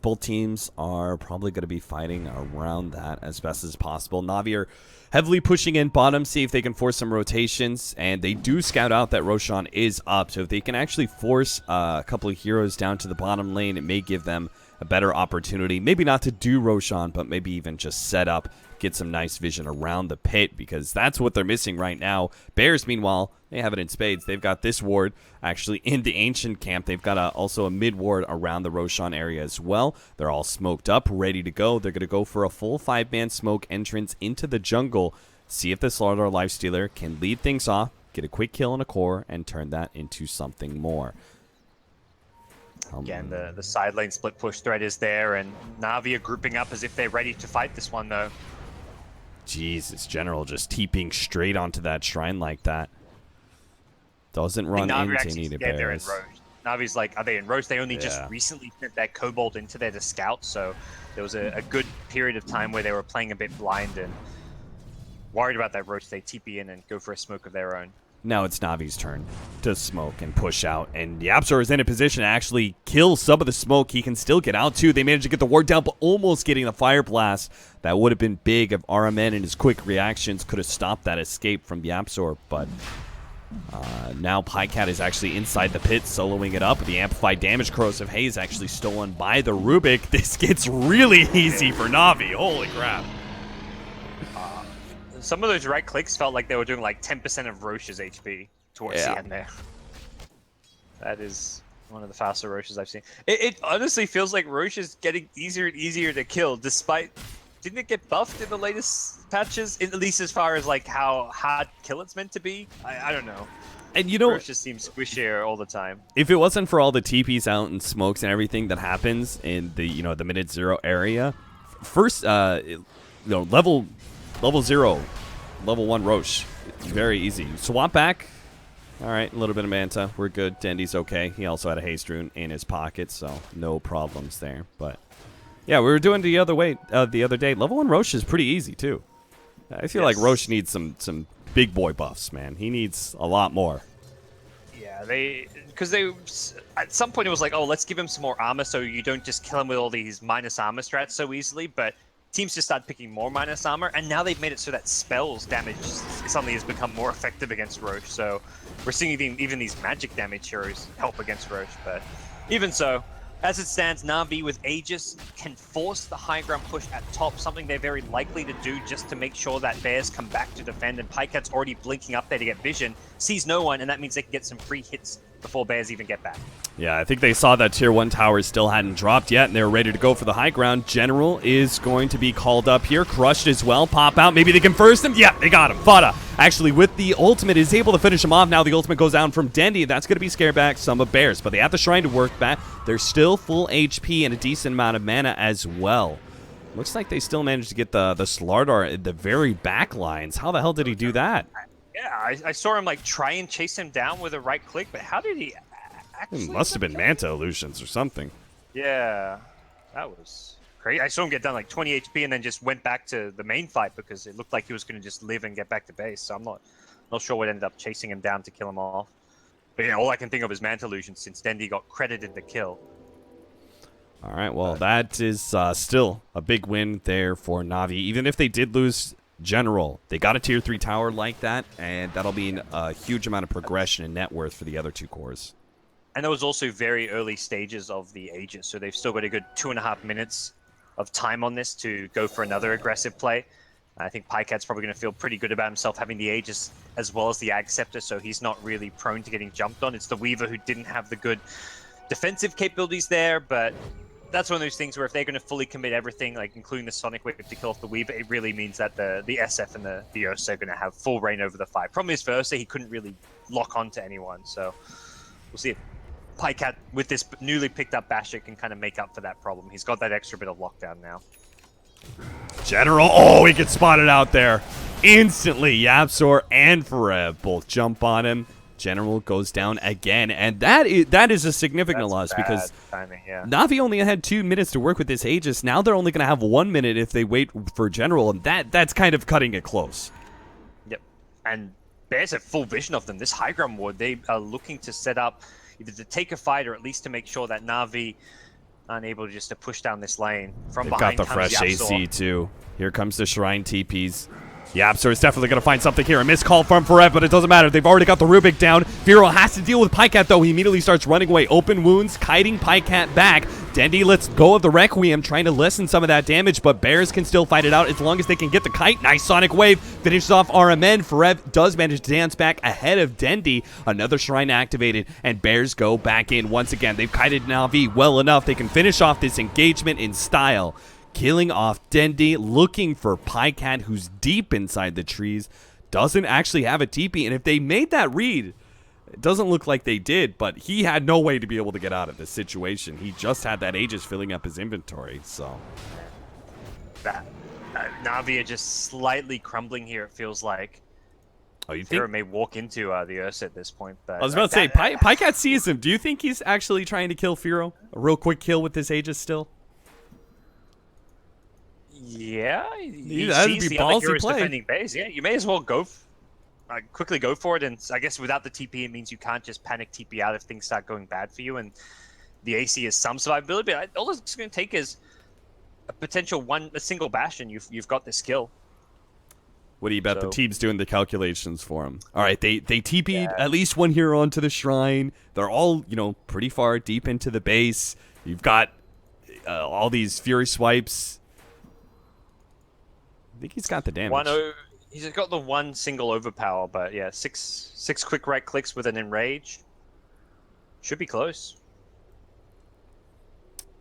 both teams are probably going to be fighting around that as best as possible. NaVi are heavily pushing in bottom, see if they can force some rotations, and they do scout out that Roshan is up, so if they can actually force a couple of heroes down to the bottom lane, it may give them a better opportunity. Maybe not to do Roshan, but maybe even just set up, get some nice vision around the pit, because that's what they're missing right now. Bears, meanwhile, they have it in spades. They've got this ward actually in the Ancient camp. They've got also a mid ward around the Roshan area as well. They're all smoked up, ready to go. They're going to go for a full 5-man smoke entrance into the jungle. See if the Slardar Lifestealer can lead things off, get a quick kill on a core, and turn that into something more. Again, the side lane split push threat is there, and NaVi are grouping up as if they're ready to fight this one, though. Jesus, General just TPing straight onto that shrine like that. Doesn't run into any of the Bears. NaVi's like, are they in Roche? They only just recently sent that Kobold into there to scout, so there was a good period of time where they were playing a bit blind and worried about that Roche. They TP in and go for a smoke of their own. Now it's Navi's turn to smoke and push out, and YapzOr is in a position to actually kill some of the smoke. He can still get out too. They managed to get the ward down, but almost getting the fire blast. That would have been big if RMN and his quick reactions could have stopped that escape from YapzOr, but now Pycat is actually inside the pit, soloing it up. The amplified damage corrosive haze actually stolen by the Rubik. This gets really easy for NaVi. Holy crap. Some of those right clicks felt like they were doing like 10% of Roche's HP towards the end there. That is one of the faster Roches I've seen. It honestly feels like Roche is getting easier and easier to kill, despite... Didn't it get buffed in the latest patches? At least as far as like how hard kill it's meant to be? I don't know. And you know, Roche just seems squishier all the time. If it wasn't for all the TPs out and smokes and everything that happens in the the minute 0 area, first level 0, level 1 Roche, very easy. Swap back. All right, a little bit of Manta. We're good. Dendy's okay. He also had a Haste Rune in his pocket, so no problems there. But yeah, we were doing the other way the other day. Level 1 Roche is pretty easy too. I feel like Roche needs some big boy buffs, man. He needs a lot more. Yeah, because at some point it was like, oh, let's give him some more armor so you don't just kill him with all these minus armor strats so easily, but teams just started picking more minus armor, and now they've made it so that spells damage suddenly has become more effective against Roche. So we're seeing even these magic damage heroes help against Roche. But even so, as it stands, NaVi with Aegis can force the high ground push at top, something they're very likely to do just to make sure that Bears come back to defend. And Pycat's already blinking up there to get vision, sees no one, and that means they can get some free hits before Bears even get back. Yeah, I think they saw that tier 1 tower still hadn't dropped yet, and they were ready to go for the high ground. General is going to be called up here. Crushed as well. Pop out. Maybe they can first him. Yeah, they got him. Fada, actually, with the ultimate, is able to finish him off. Now the ultimate goes down from Dendy. That's going to be scare back some of Bears, but they have the Shrine to work back. They're still full HP and a decent amount of mana as well. Looks like they still managed to get the Slardar at the very back lines. How the hell did he do that? Yeah, I saw him like try and chase him down with a right click, but how did he actually... It must have been Manta illusions or something. Yeah, that was crazy. I saw him get down like 20 HP and then just went back to the main fight because it looked like he was going to just live and get back to base. So I'm not sure what ended up chasing him down to kill him off. But yeah, all I can think of is Manta illusions since Dendy got credited the kill. All right, well, that is still a big win there for NaVi. Even if they did lose General, they got a tier 3 tower like that, and that'll mean a huge amount of progression in net worth for the other 2 cores. And there was also very early stages of the Aegis, so they've still got a good 2.5 minutes of time on this to go for another aggressive play. I think Pycat's probably going to feel pretty good about himself having the Aegis as well as the Ag Scepter, so he's not really prone to getting jumped on. It's the Weaver who didn't have the good defensive capabilities there, but that's one of those things where if they're going to fully commit everything, like including the Sonic Whip to kill off the Weaver, it really means that the SF and the Ursa are going to have full reign over the fight. Problem is for Ursa, he couldn't really lock onto anyone, so we'll see if Pycat, with this newly picked up Basher, can kind of make up for that problem. He's got that extra bit of lockdown now. General, oh, he gets spotted out there. Instantly, YapzOr and Farev both jump on him. General goes down again, and that is a significant loss because timing, yeah. NaVi only had 2 minutes to work with this Aegis. Now they're only going to have 1 minute if they wait for General, and that's kind of cutting it close. Yep, and Bears have full vision of them. This high ground ward, they are looking to set up either to take a fight or at least to make sure that NaVi unable just to push down this lane. From They've behind got the comes fresh Yapzor. AC too. Here comes the Shrine TPs. Yapzor is definitely going to find something here. A missed call from Forever, but it doesn't matter. They've already got the Rubik down. Vero has to deal with Pycat, though. He immediately starts running away. Open wounds, kiting Pycat back. Dendy lets go of the Requiem, trying to lessen some of that damage, but Bears can still fight it out as long as they can get the kite. Nice Sonic Wave. Finishes off RMN. Forever does manage to dance back ahead of Dendy. Another Shrine activated, and Bears go back in once again. They've kited NaVi well enough. They can finish off this engagement in style. Killing off Dendy, looking for Pycat, who's deep inside the trees. Doesn't actually have a TP, and if they made that read, it doesn't look like they did, but he had no way to be able to get out of this situation. He just had that Aegis filling up his inventory, so. NaVi are just slightly crumbling here, it feels like. Oh, you think? Firo may walk into the Ursa at this point. But I was about to say, Pycat sees him. Do you think he's actually trying to kill Firo? A real quick kill with this Aegis still? Yeah, he that'd sees be the other ballsy heroes play. defending base. Yeah, you may as well go, quickly go for it. And I guess without the TP, it means you can't just panic TP out if things start going bad for you. And the AC is some survivability, but all it's going to take is a potential a single bastion. You've got this kill. What do you bet the team's doing the calculations for him? All right, they TP'd at least one hero onto the Shrine. They're all, pretty far deep into the base. You've got all these Fury swipes. I think he's got the damage. He's got the one single overpower, but yeah, six quick right clicks with an enrage. Should be close.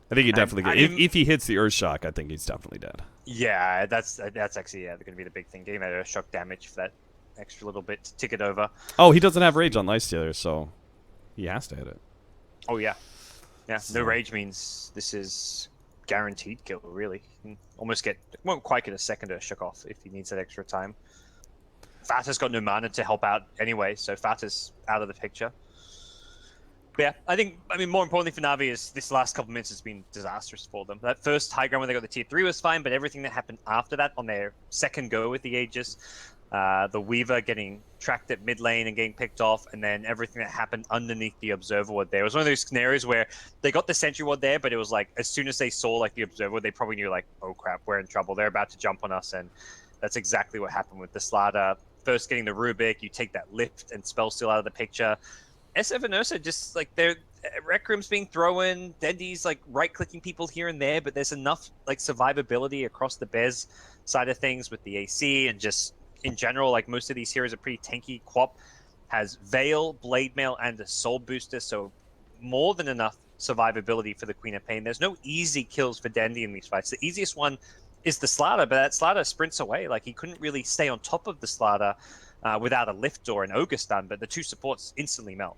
I think he definitely gets. If he hits the Earthshock, I think he's definitely dead. Yeah, that's actually going to be the big thing. Getting that Earthshock damage for that extra little bit to tick it over. Oh, he doesn't have rage on Lifestealer, so he has to hit it. Oh yeah, no rage means this is guaranteed kill. Really, almost won't quite get a second Earthshock off if he needs that extra time. Fata's got no mana to help out anyway, so Fata's out of the picture. But yeah, more importantly for NaVi is this last couple minutes has been disastrous for them. That first high ground when they got the tier 3 was fine, but everything that happened after that on their second go with the Aegis, the Weaver getting tracked at mid lane and getting picked off, and then everything that happened underneath the Observer Ward there. It was one of those scenarios where they got the Sentry Ward there, but it was like, as soon as they saw the Observer Ward, they probably knew oh crap, we're in trouble. They're about to jump on us, and that's exactly what happened with the Slaughter. First getting the Rubik, you take that lift and spell steal out of the picture. SF and Ursa just their Rec Room's being thrown, Dendy's right-clicking people here and there, but there's enough survivability across the Bez side of things with the AC, and just in general, most of these heroes are pretty tanky. Quap has Veil, Blade Mail, and a Soul Booster, so more than enough survivability for the Queen of Pain. There's no easy kills for Dendy in these fights. The easiest one is the Slaughter, but that Slaughter sprints away. He couldn't really stay on top of the Slaughter without a lift or an Ogre stun, but the two supports instantly melt.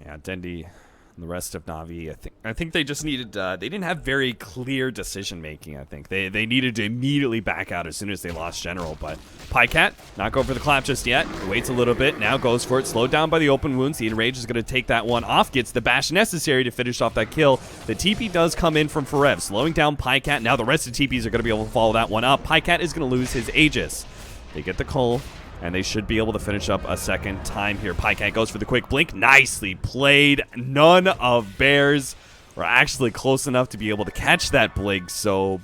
Yeah, Dendy and the rest of NaVi, I think they just needed, they didn't have very clear decision-making, I think. They needed to immediately back out as soon as they lost General, but Pycat, not going for the clap just yet, waits a little bit, now goes for it, slowed down by the open wounds. The Enrage is going to take that one off, gets the bash necessary to finish off that kill. The TP does come in from Forev, slowing down Pycat. Now the rest of the TPs are going to be able to follow that one up. Pycat is going to lose his Aegis. They get the Cull, and they should be able to finish up a second time here. Pycat goes for the quick blink. Nicely played. None of Bears were actually close enough to be able to catch that blink, so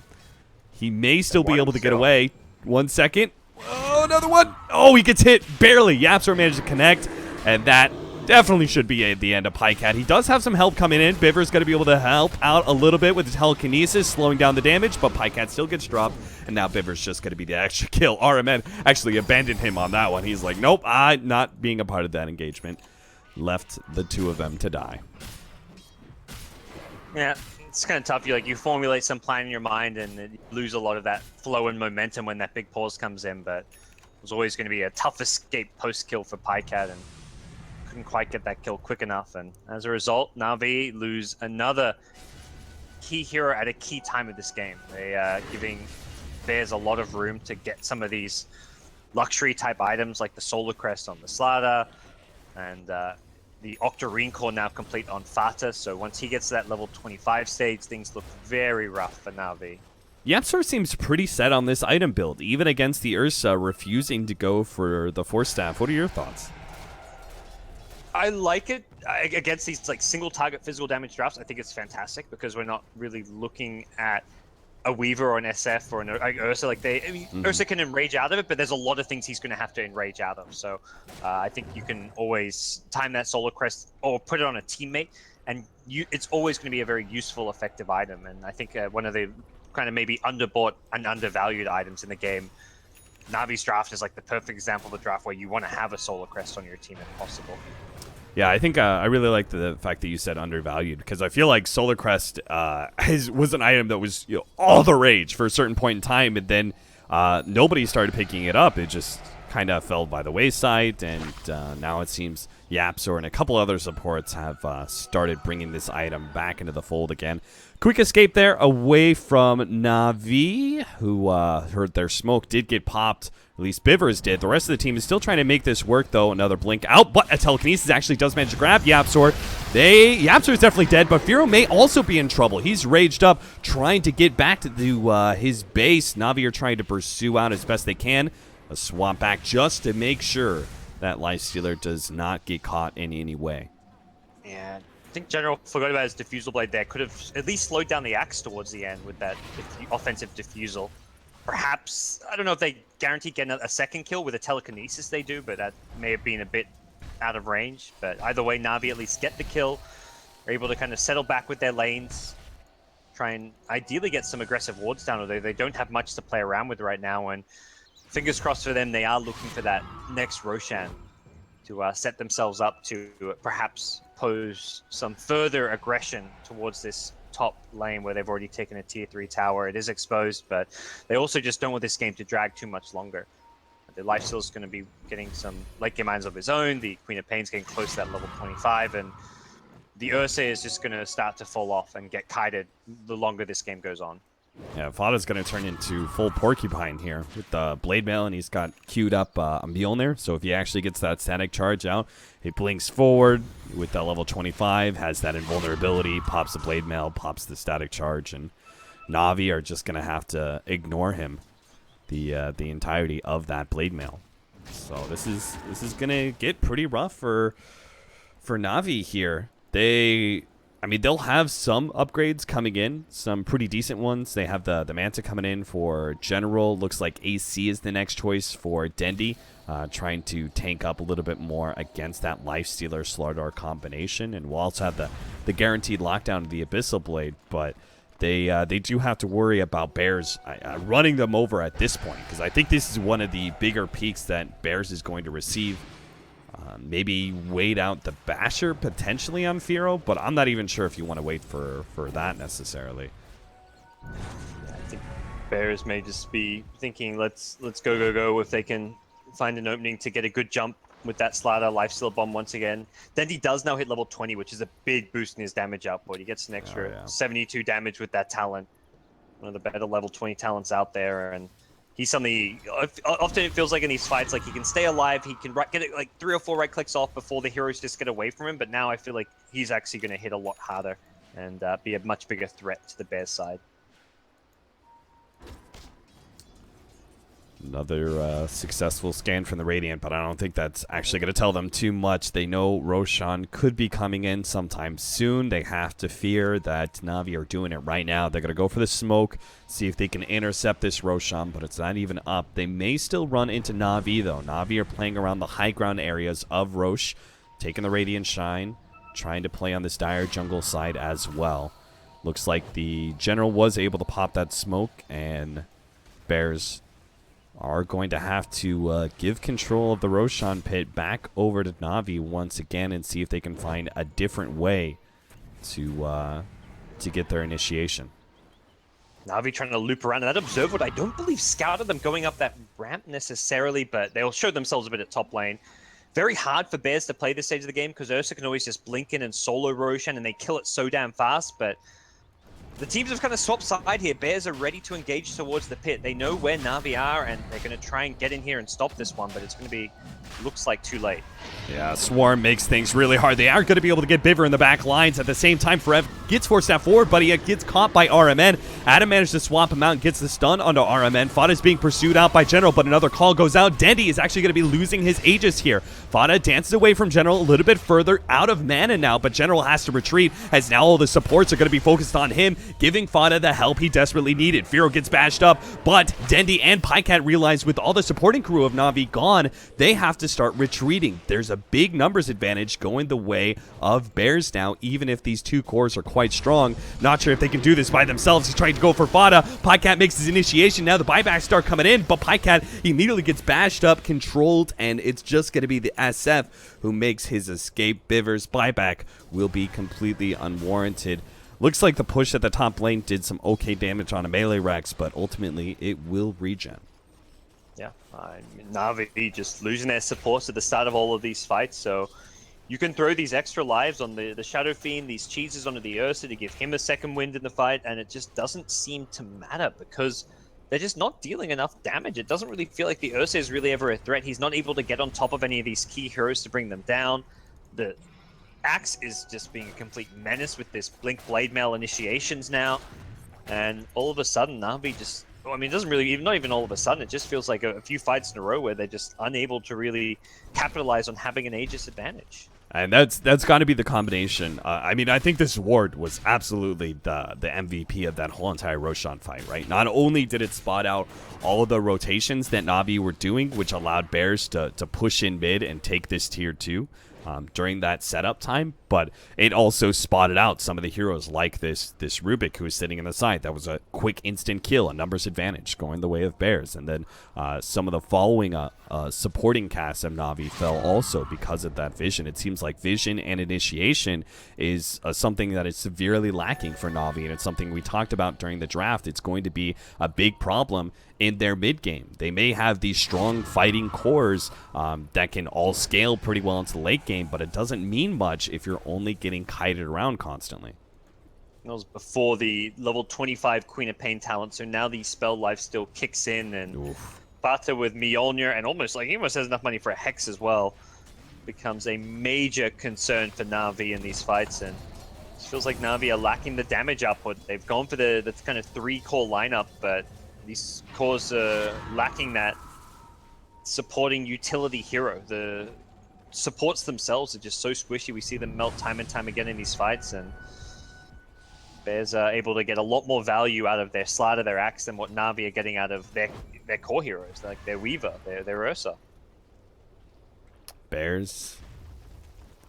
he may still be able to get away. 1 second. Oh, another one. Oh, he gets hit barely. Yapzor managed to connect, and that definitely should be the end of Pycat. He does have some help coming in. Biver's going to be able to help out a little bit with his telekinesis, slowing down the damage, but Pycat still gets dropped, and now Biver's just going to be the extra kill. RMN actually abandoned him on that one. He's like, nope, I'm not being a part of that engagement. Left the two of them to die. Yeah, it's kind of tough. You formulate some plan in your mind and you lose a lot of that flow and momentum when that big pause comes in, but it was always going to be a tough escape post-kill for Pycat, and couldn't quite get that kill quick enough, and as a result, NaVi lose another key hero at a key time of this game. They giving Bears a lot of room to get some of these luxury type items like the Solar Crest on the Slaughter, and the Octarine Core now complete on Fata, so once he gets to that level 25 stage, things look very rough for NaVi. Yapzor seems pretty set on this item build, even against the Ursa refusing to go for the Force Staff. What are your thoughts? I like it against these like single target physical damage drafts. I think it's fantastic because we're not really looking at a Weaver or an SF or an Ursa. Like Ursa can enrage out of it, but there's a lot of things he's going to have to enrage out of. So I think you can always time that Solar Crest or put it on a teammate, and it's always going to be a very useful, effective item. And I think one of the kind of maybe underbought and undervalued items in the game, NaVi's draft is like the perfect example of a draft where you want to have a Solar Crest on your team if possible. Yeah, I think I really like the fact that you said undervalued, because I feel like Solar Crest was an item that was all the rage for a certain point in time, and then nobody started picking it up. It just kind of fell by the wayside, and now it seems Yapsor and a couple other supports have started bringing this item back into the fold again. Quick escape there away from NaVi, who heard their smoke did get popped. At least Bivers did. The rest of the team is still trying to make this work, though. Another blink out, but a telekinesis actually does manage to grab Yapsor. Yapsor is definitely dead, but Firo may also be in trouble. He's raged up, trying to get back to his base. NaVi are trying to pursue out as best they can. A swap back just to make sure that Lifestealer does not get caught in any way. Yeah, I think General forgot about his Diffusal Blade there. Could have at least slowed down the Axe towards the end with that offensive Diffusal. Perhaps, I don't know if they guarantee getting a second kill with a telekinesis they do, but that may have been a bit out of range. But either way, NaVi at least get the kill. They're able to kind of settle back with their lanes, try and ideally get some aggressive wards down, although they don't have much to play around with right now. And fingers crossed for them, they are looking for that next Roshan to set themselves up to perhaps pose some further aggression towards this top lane where they've already taken a tier 3 tower. It is exposed, but they also just don't want this game to drag too much longer. The Lifesteal is going to be getting some late game items of his own. The Queen of Pain's getting close to that level 25, and the Ursa is just going to start to fall off and get kited the longer this game goes on. Yeah, Vada's going to turn into full Porcupine here with the Blade Mail, and he's got queued up a Mjolnir. So if he actually gets that static charge out, he blinks forward with that level 25, has that invulnerability, pops the Blade Mail, pops the static charge, and NaVi are just going to have to ignore him the entirety of that Blade Mail. So this is going to get pretty rough for NaVi here. They'll have some upgrades coming in, some pretty decent ones. They have the Manta coming in for General. Looks like AC is the next choice for Dendi, trying to tank up a little bit more against that Lifestealer Slardar combination. And we'll also have the guaranteed lockdown of the Abyssal Blade, but they do have to worry about Bears running them over at this point, because I think this is one of the bigger peaks that Bears is going to receive. Maybe wait out the Basher potentially on Firo, but I'm not even sure if you want to wait for that necessarily. I think Bears may just be thinking, let's go if they can find an opening to get a good jump with that Slardar Lifesteal Bomb once again. Then he does now hit level 20, which is a big boost in his damage output. He gets an extra 72 damage with that talent. One of the better level 20 talents out there, and he's something, often it feels like in these fights, like he can stay alive, he can get it like 3 or 4 right clicks off before the heroes just get away from him, but now I feel like he's actually going to hit a lot harder and be a much bigger threat to the Bears side. Another successful scan from the Radiant, but I don't think that's actually going to tell them too much. They know Roshan could be coming in sometime soon. They have to fear that NaVi are doing it right now. They're going to go for the smoke, see if they can intercept this Roshan, but it's not even up. They may still run into NaVi, though. NaVi are playing around the high ground areas of Rosh, taking the Radiant Shine, trying to play on this dire jungle side as well. Looks like the General was able to pop that smoke, and Bears are going to have to give control of the Roshan pit back over to NaVi once again and see if they can find a different way to get their initiation. NaVi trying to loop around, and that Observer, I don't believe scouted them going up that ramp necessarily, but they'll show themselves a bit at top lane. Very hard for Bears to play this stage of the game because Ursa can always just blink in and solo Roshan, and they kill it so damn fast, but the teams have kind of swapped side here. Bears are ready to engage towards the pit. They know where NaVi are, and they're going to try and get in here and stop this one, but it's going to be, looks like, too late. Yeah, Swarm makes things really hard. They are going to be able to get Biver in the back lines. At the same time, Forev gets forced out forward, but he gets caught by RMN. Adam managed to swap him out and gets the stun onto RMN. Fada is being pursued out by General, but another call goes out. Dendy is actually going to be losing his Aegis here. Fada dances away from General a little bit further out of mana now, but General has to retreat as now all the supports are going to be focused on him, giving Fada the help he desperately needed. Firo gets bashed up, but Dendy and Pycat realize with all the supporting crew of NaVi gone, they have to start retreating. There's a big numbers advantage going the way of Bears now, even if these two cores are quite strong. Not sure if they can do this by themselves. He's trying to go for Fada. Pycat makes his initiation. Now the buybacks start coming in, but Pycat immediately gets bashed up, controlled, and it's just going to be the SF who makes his escape. Biver's buyback will be completely unwarranted. Looks like the push at the top lane did some okay damage on a melee Rex, but ultimately it will regen. Yeah, NaVi just losing their supports at the start of all of these fights, so you can throw these extra lives on the Shadow Fiend, these cheeses onto the Ursa to give him a second wind in the fight, and it just doesn't seem to matter because they're just not dealing enough damage. It doesn't really feel like the Ursa is really ever a threat. He's not able to get on top of any of these key heroes to bring them down. The Axe is just being a complete menace with this Blink Blade Mail initiations now, and all of a sudden NaVi just, I mean, it doesn't really, not even all of a sudden, it just feels like a few fights in a row where they're just unable to really capitalize on having an Aegis advantage. And that's got to be the combination. I mean, I think this ward was absolutely the MVP of that whole entire Roshan fight, right? Not only did it spot out all of the rotations that NaVi were doing, which allowed Bears to push in mid and take this tier 2 during that setup time, but it also spotted out some of the heroes like this Rubik who was sitting in the side. That was a quick instant kill, a numbers advantage going the way of Bears. And then some of the following supporting casts of NaVi fell also because of that vision. It seems like vision and initiation is something that is severely lacking for NaVi, and it's something we talked about during the draft. It's going to be a big problem in their mid game. They may have these strong fighting cores that can all scale pretty well into the late game, but it doesn't mean much if you're only getting kited around constantly. That was before the level 25 Queen of Pain talent, so now the spell life still kicks in, and Bata with Mjolnir, and almost like he almost has enough money for a Hex as well, becomes a major concern for NaVi in these fights, and it feels like NaVi are lacking the damage output. They've gone for the kind of 3-core lineup, but these cores are lacking that supporting utility hero. The supports themselves are just so squishy. We see them melt time and time again in these fights, and Bears are able to get a lot more value out of their Slider, their Axe, than what NaVi are getting out of their core heroes, like their Weaver, their Ursa. Bears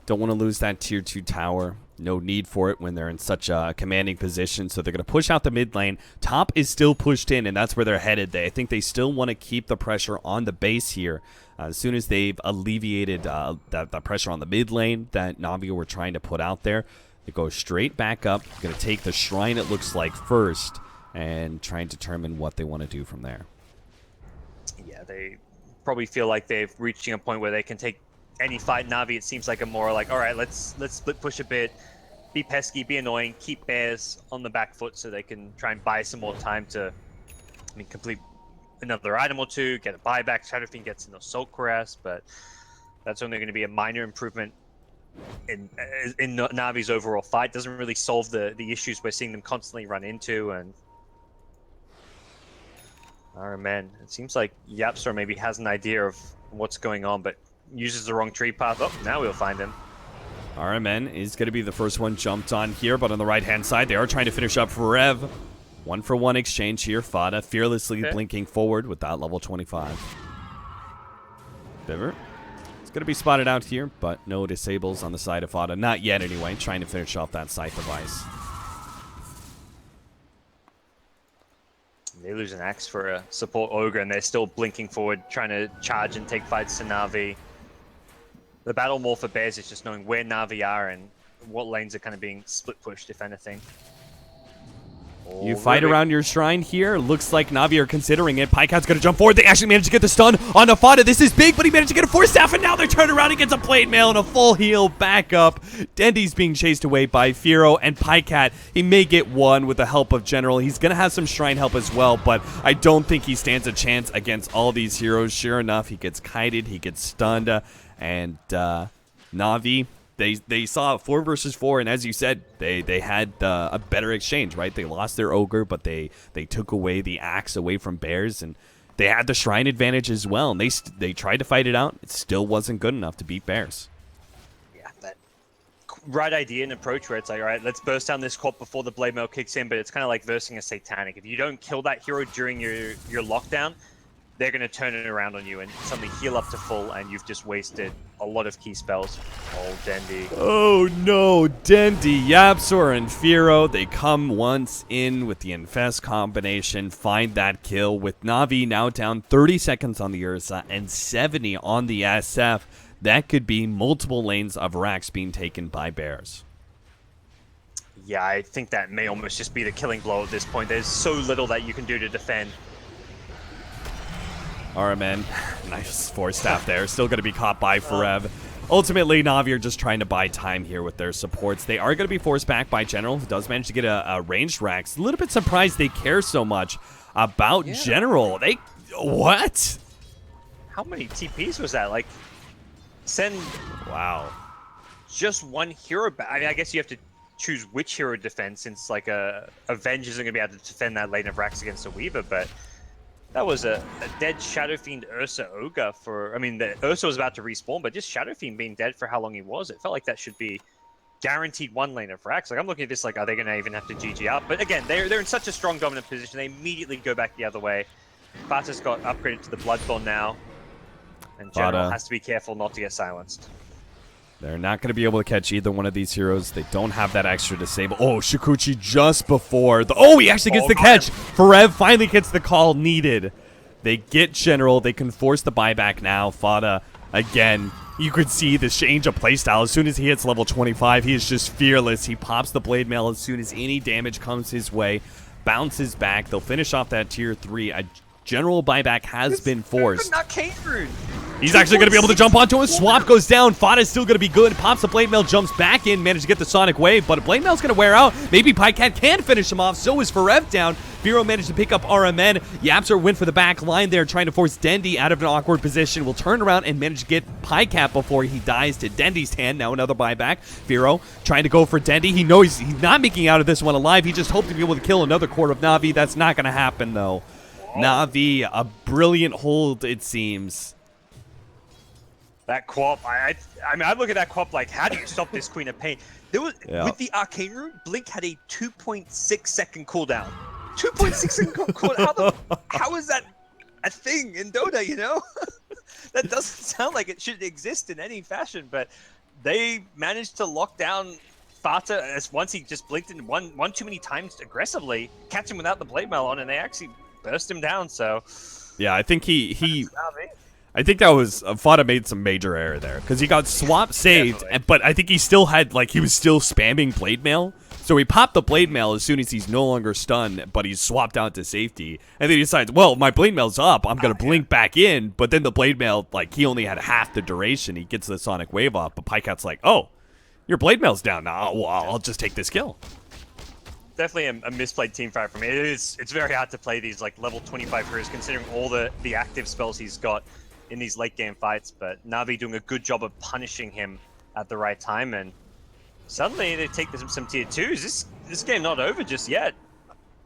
don't want to lose that tier 2 tower. No need for it when they're in such a commanding position, so they're going to push out the mid lane. Top is still pushed in, and that's where they're headed. I think they still want to keep the pressure on the base here. As soon as they've alleviated that pressure on the mid lane that NaVi were trying to put out there, they go straight back up. Going to take the shrine, it looks like, first, and try and determine what they want to do from there. Yeah, they probably feel like they've reaching a point where they can take any fight. NaVi, it seems like a more like, all right, let's split push a bit, be pesky, be annoying, keep Bears on the back foot so they can try and buy some more time to, complete another item or two, get a buyback. Shadow Fiend gets an Assault Cuirass, but that's only going to be a minor improvement in NaVi's overall fight. Doesn't really solve the issues we're seeing them constantly run into. And oh man, it seems like Yapstar maybe has an idea of what's going on, but uses the wrong tree path. Oh, now we'll find him. RMN is going to be the first one jumped on here, but on the right-hand side, they are trying to finish up Forev. 1-for-1 exchange here. Fada fearlessly blinking forward with that level 25. Biver. It's going to be spotted out here, but no disables on the side of Fada. Not yet, anyway. Trying to finish off that Scythe device. They lose an Axe for a support Ogre, and they're still blinking forward, trying to charge and take fights to NaVi. The battle more for Bears is just knowing where NaVi are and what lanes are kind of being split pushed, if anything. You fight around your shrine here. Looks like Navi are considering it. Pycat's going to jump forward. They actually managed to get the stun on Afada. This is big, but he managed to get a force staff, and now they're turned around. He gets a plate mail and a full heal back up. Dendy's being chased away by Firo, and Pycat, he may get one with the help of General. He's going to have some shrine help as well, but I don't think he stands a chance against all these heroes. Sure enough, he gets kited, he gets stunned, and Navi... They saw 4 versus 4, and as you said, they had a better exchange, right? They lost their ogre, but they took away the axe away from Bears, and they had the shrine advantage as well. And they tried to fight it out. It still wasn't good enough to beat Bears. Yeah, that right idea and approach where it's like, all right, let's burst down this corp before the blade mail kicks in. But it's kind of like versing a satanic. If you don't kill that hero during your lockdown, they're going to turn it around on you and suddenly heal up to full, and you've just wasted a lot of key spells. Oh, Dendy. Oh, no. Dendy, Yapsor, and Firo, they come once in with the Infest combination, find that kill, with Navi now down 30 seconds on the Ursa and 70 on the SF. That could be multiple lanes of racks being taken by Bears. Yeah, I think that may almost just be the killing blow at this point. There's so little that you can do to defend. RMN, nice force staff there. Still going to be caught by Forev. Ultimately, Navi are just trying to buy time here with their supports. They are going to be forced back by General, who does manage to get a ranged Rax. A little bit surprised they care so much about General. What? How many TPs was that? Like, send... Wow. Just one hero back. I mean, I guess you have to choose which hero to defend, since, like, Avenge isn't going to be able to defend that lane of Rax against a Weaver, but... That was a dead Shadow Fiend Ursa Ogre for... I mean, the Ursa was about to respawn, but just Shadow Fiend being dead for how long he was, it felt like that should be guaranteed one lane of Rax. Like, I'm looking at this like, are they going to even have to GG up? But again, they're in such a strong dominant position, they immediately go back the other way. Fata's got upgraded to the Bloodthorn now, and General has to be careful not to get silenced. They're not going to be able to catch either one of these heroes. They don't have that extra disable. Oh, Shikuchi just before. He actually gets the catch. Forev finally gets the call needed. They get General. They can force the buyback now. Fada, again, you could see the change of playstyle. As soon as he hits level 25, he is just fearless. He pops the blade mail as soon as any damage comes his way. Bounces back. They'll finish off that tier 3. A General buyback has been forced. He's actually going to be able to jump onto him. Swap goes down. Fada's still going to be good. Pops the blade mail, jumps back in, managed to get the Sonic Wave, but a blade mail's going to wear out. Maybe Pycat can finish him off. So is Forev down. Firo managed to pick up RMN. Yapsor went for the back line there, trying to force Dendy out of an awkward position. Will turn around and manage to get Pycat before he dies to Dendy's hand. Now another buyback. Firo trying to go for Dendy. He knows he's not making out of this one alive. He just hoped to be able to kill another core of Navi. That's not going to happen, though. Navi, a brilliant hold, it seems. That Quap, I mean, I look at that Quap like, how do you stop this Queen of Pain? There was with the Arcane Rune, Blink had a 2.6 second cooldown. 2.6 second cooldown. How is that a thing in Dota? You know, that doesn't sound like it should exist in any fashion. But they managed to lock down Fata as once he just blinked in one too many times aggressively, catch him without the blade mail on, and they actually burst him down. So yeah, I think I think that was Fada made some major error there because he got swap saved, but I think he still had he was still spamming blade mail. So he popped the blade mail as soon as he's no longer stunned, but he's swapped out to safety, and then he decides, well, my blade mail's up, I'm gonna blink back in, but then the blade mail he only had half the duration. He gets the Sonic Wave off, but Pycat's like, oh, your blade mail's down now. Well, I'll just take this kill. Definitely a misplayed team fight for me. It's very hard to play these level 25 heroes considering all the active spells he's got in these late game fights, but Navi doing a good job of punishing him at the right time, and suddenly they take some tier 2s. This game not over just yet.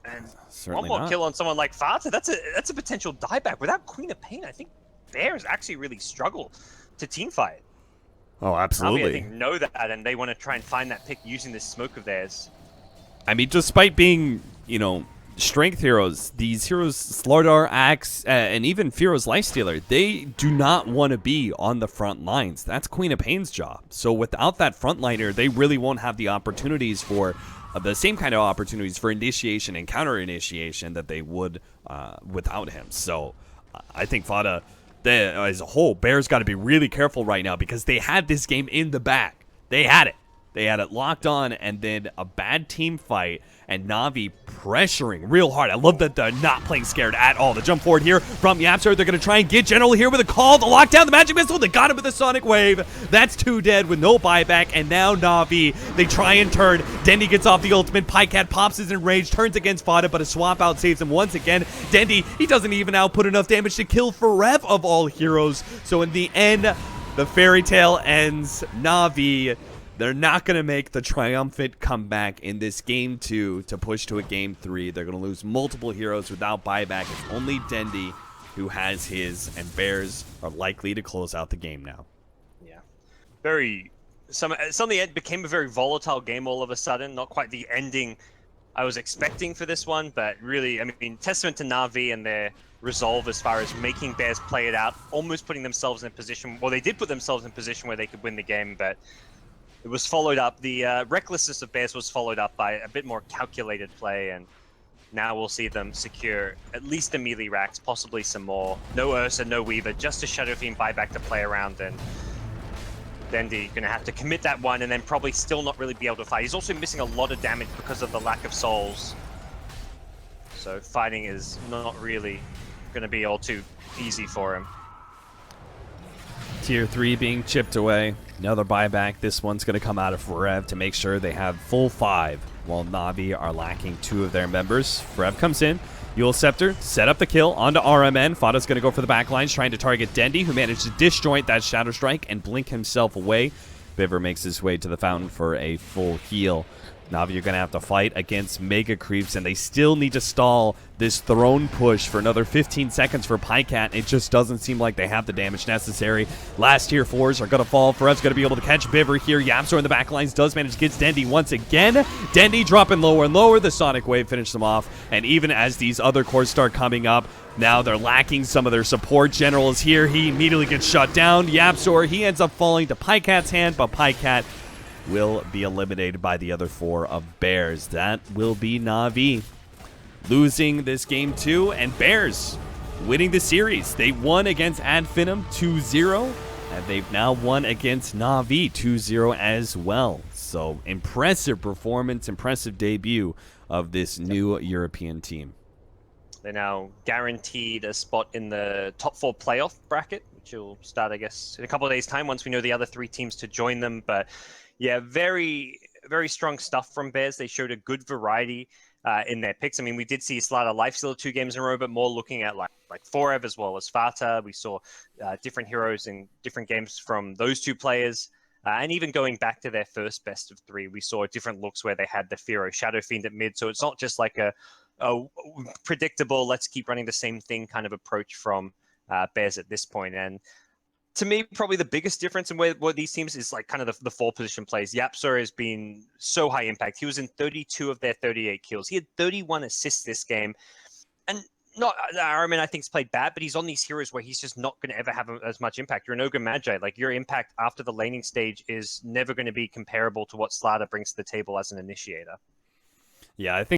And certainly one more kill on someone like Fata, that's a potential dieback. Without Queen of Pain, I think Bears actually really struggle to team fight. Oh, absolutely. Navi, I think, know that, and they want to try and find that pick using this smoke of theirs. I mean, despite being, strength heroes, these heroes, Slardar, Axe, and even Firo's Lifestealer, they do not want to be on the front lines. That's Queen of Pain's job. So without that frontliner, they really won't have the opportunities for the same kind of opportunities for initiation and counter initiation that they would without him. So I think Fada, as a whole, Bears got to be really careful right now because they had this game in the bag. They had it. They had it locked on, and then a bad team fight, and NaVi pressuring real hard. I love that they're not playing scared at all. The jump forward here from Yapster. They're going to try and get General here with a call. The lockdown, the magic missile. They got him with the sonic wave. That's 2 dead with no buyback. And now NaVi, they try and turn. Dendy gets off the ultimate. Pycat pops his enraged, turns against Fada, but a swap out saves him once again. Dendy, he doesn't even output enough damage to kill Forev of all heroes. So in the end, the fairy tale ends. NaVi, they're not going to make the triumphant comeback in this game 2 to push to a game 3. They're going to lose multiple heroes without buyback. It's only Dendy who has his, and Bears are likely to close out the game now. Yeah. Suddenly it became a very volatile game all of a sudden. Not quite the ending I was expecting for this one, but really, I mean, testament to NaVi and their resolve as far as making Bears play it out, almost putting themselves in a position, well, they did put themselves in a position where they could win the game, but it was followed up. The recklessness of Bears was followed up by a bit more calculated play, and now we'll see them secure at least a melee racks, possibly some more. No Ursa, no Weaver, just a Shadow Fiend buyback to play around, and Dendy going to have to commit that one and then probably still not really be able to fight. He's also missing a lot of damage because of the lack of souls. So fighting is not really going to be all too easy for him. Tier 3 being chipped away. Another buyback. This one's going to come out of Forev to make sure they have full 5, while NaVi are lacking 2 of their members. Forev comes in. Yule Scepter, set up the kill onto RMN. Fada's going to go for the backlines, trying to target Dendy, who managed to disjoint that Shadow Strike and blink himself away. Biver makes his way to the fountain for a full heal. NaVi are going to have to fight against Mega Creeps, and they still need to stall this throne push for another 15 seconds for Pycat. It just doesn't seem like they have the damage necessary. Last tier 4s are going to fall. Forev's going to be able to catch Biver here. Yapsor in the backlines does manage to get Dendy once again. Dendy dropping lower and lower. The Sonic Wave finishes them off, and even as these other cores start coming up, now they're lacking some of their support. General is here. He immediately gets shut down. Yapsor, he ends up falling to Pycat's hand, but Pycat will be eliminated by the other 4 of Bears. That will be NaVi losing this game 2, and Bears winning the series. They won against Adfinum 2-0, and they've now won against NaVi 2-0 as well. So impressive performance, impressive debut of this new European team. They're now guaranteed a spot in the top 4 playoff bracket, which will start, I guess, in a couple of days' time once we know the other 3 teams to join them. But yeah, very, very strong stuff from Bears. They showed a good variety in their picks. I mean, we did see Slaughter Lifesteal 2 games in a row, but more looking at like Forev as well as Fata. We saw different heroes in different games from those 2 players. And even going back to their first best of 3, we saw different looks where they had the Firo Shadow Fiend at mid. So it's not just like a predictable, let's keep running the same thing kind of approach from Bears at this point. And to me, probably the biggest difference in what these teams is like kind of the 4 position plays. Yapsor has been so high impact. He was in 32 of their 38 kills. He had 31 assists this game. And not Aramin, I think, has played bad, but he's on these heroes where he's just not going to ever have as much impact. You're an Ogre Magi. Like, your impact after the laning stage is never going to be comparable to what Slaughter brings to the table as an initiator. Yeah, I think